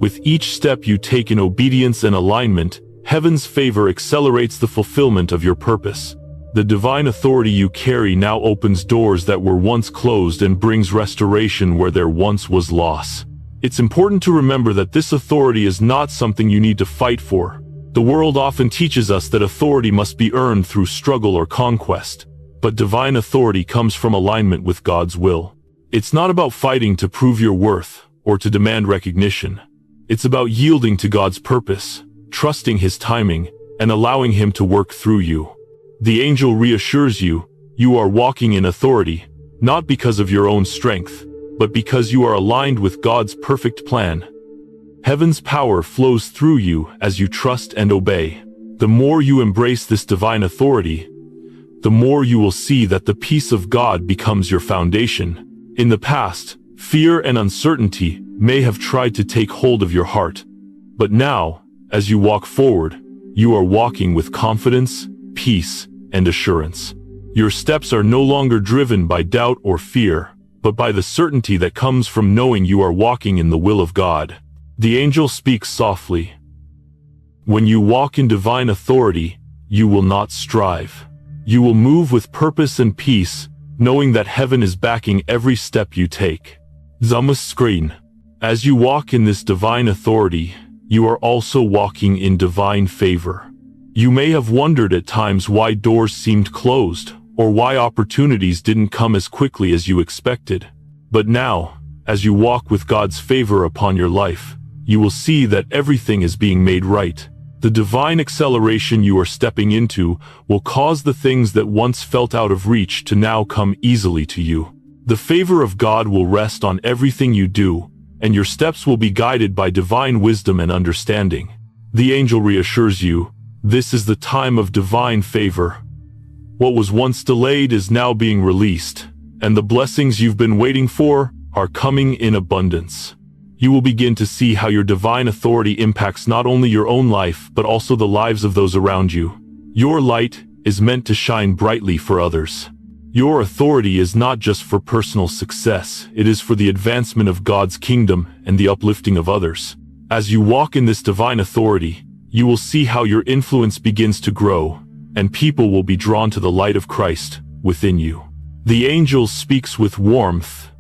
With each step you take in obedience and alignment, heaven's favor accelerates the fulfillment of your purpose. The divine authority you carry now opens doors that were once closed and brings restoration where there once was loss. It's important to remember that this authority is not something you need to fight for. The world often teaches us that authority must be earned through struggle or conquest. But divine authority comes from alignment with God's will. It's not about fighting to prove your worth or to demand recognition. It's about yielding to God's purpose, trusting His timing, and allowing Him to work through you. The angel reassures you, you are walking in authority, not because of your own strength, but because you are aligned with God's perfect plan. Heaven's power flows through you as you trust and obey. The more you embrace this divine authority, the more you will see that the peace of God becomes your foundation. In the past, fear and uncertainty may have tried to take hold of your heart. But now, as you walk forward, you are walking with confidence, peace, and assurance. Your steps are no longer driven by doubt or fear, but by the certainty that comes from knowing you are walking in the will of God. The angel speaks softly. When you walk in divine authority, you will not strive. You will move with purpose and peace, knowing that heaven is backing every step you take. Screen. As you walk in this divine authority, you are also walking in divine favor. You may have wondered at times why doors seemed closed, or why opportunities didn't come as quickly as you expected. But now, as you walk with God's favor upon your life, you will see that everything is being made right. The divine acceleration you are stepping into will cause the things that once felt out of reach to now come easily to you. The favor of God will rest on everything you do, and your steps will be guided by divine wisdom and understanding. The angel reassures you, this is the time of divine favor. What was once delayed is now being released, and the blessings you've been waiting for are coming in abundance. You will begin to see how your divine authority impacts not only your own life, but also the lives of those around you. Your light is meant to shine brightly for others. Your authority is not just for personal success, it is for the advancement of God's kingdom and the uplifting of others. As you walk in this divine authority, you will see how your influence begins to grow, and people will be drawn to the light of Christ within you. The angel speaks with warmth.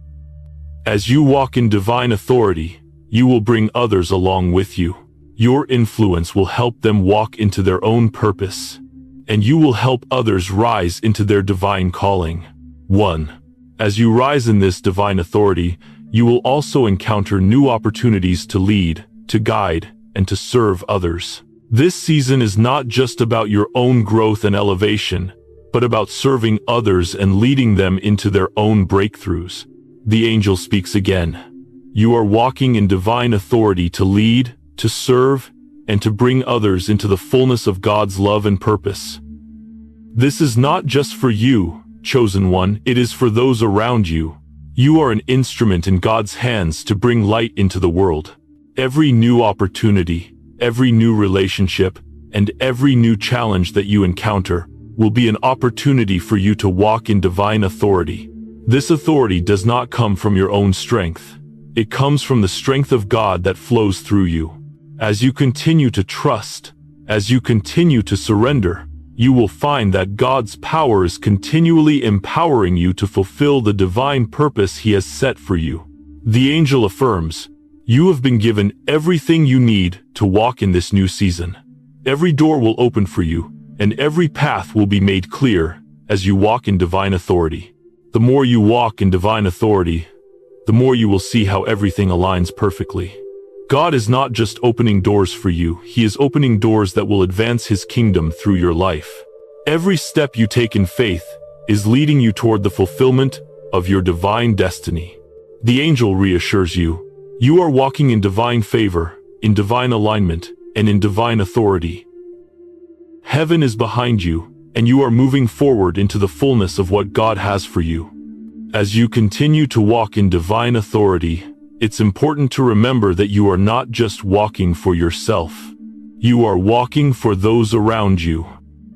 As you walk in divine authority, you will bring others along with you. Your influence will help them walk into their own purpose, and you will help others rise into their divine calling. 1. As you rise in this divine authority, you will also encounter new opportunities to lead, to guide, and to serve others. This season is not just about your own growth and elevation, but about serving others and leading them into their own breakthroughs. The angel speaks again. You are walking in divine authority to lead, to serve, and to bring others into the fullness of God's love and purpose. This is not just for you, chosen one, it is for those around you. You are an instrument in God's hands to bring light into the world. Every new opportunity, every new relationship, and every new challenge that you encounter will be an opportunity for you to walk in divine authority. This authority does not come from your own strength. It comes from the strength of God that flows through you. As you continue to trust, as you continue to surrender, you will find that God's power is continually empowering you to fulfill the divine purpose He has set for you. The angel affirms, you have been given everything you need to walk in this new season. Every door will open for you, and every path will be made clear as you walk in divine authority. The more you walk in divine authority, the more you will see how everything aligns perfectly. God is not just opening doors for you, He is opening doors that will advance His kingdom through your life. Every step you take in faith is leading you toward the fulfillment of your divine destiny. The angel reassures you, you are walking in divine favor, in divine alignment, and in divine authority. Heaven is behind you, and you are moving forward into the fullness of what God has for you. As you continue to walk in divine authority, it's important to remember that you are not just walking for yourself. You are walking for those around you.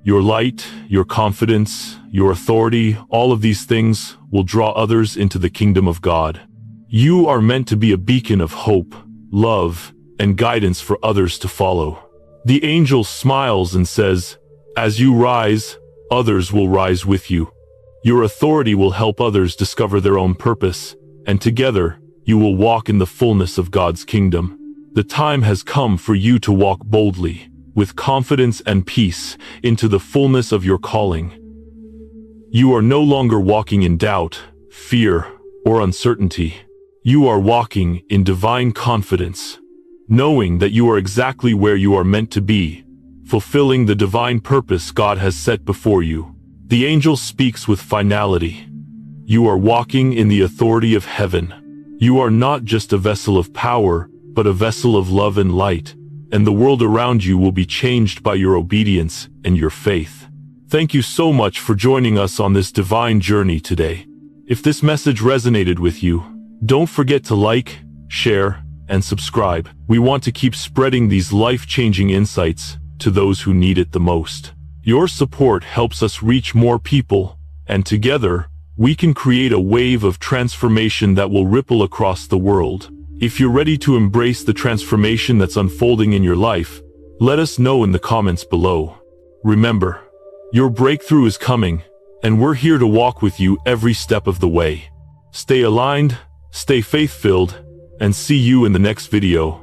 Your light, your confidence, your authority, all of these things will draw others into the kingdom of God. You are meant to be a beacon of hope, love, and guidance for others to follow. The angel smiles and says, as you rise, others will rise with you. Your authority will help others discover their own purpose, and together, you will walk in the fullness of God's kingdom. The time has come for you to walk boldly, with confidence and peace, into the fullness of your calling. You are no longer walking in doubt, fear, or uncertainty. You are walking in divine confidence, knowing that you are exactly where you are meant to be, fulfilling the divine purpose God has set before you. The angel speaks with finality. You are walking in the authority of heaven. You are not just a vessel of power, but a vessel of love and light, and the world around you will be changed by your obedience and your faith. Thank you so much for joining us on this divine journey today. If this message resonated with you, don't forget to like, share, and subscribe. We want to keep spreading these life-changing insights to those who need it the most. Your support helps us reach more people, and together, we can create a wave of transformation that will ripple across the world. If you're ready to embrace the transformation that's unfolding in your life, let us know in the comments below. Remember, your breakthrough is coming, and we're here to walk with you every step of the way. Stay aligned, stay faith-filled, and see you in the next video.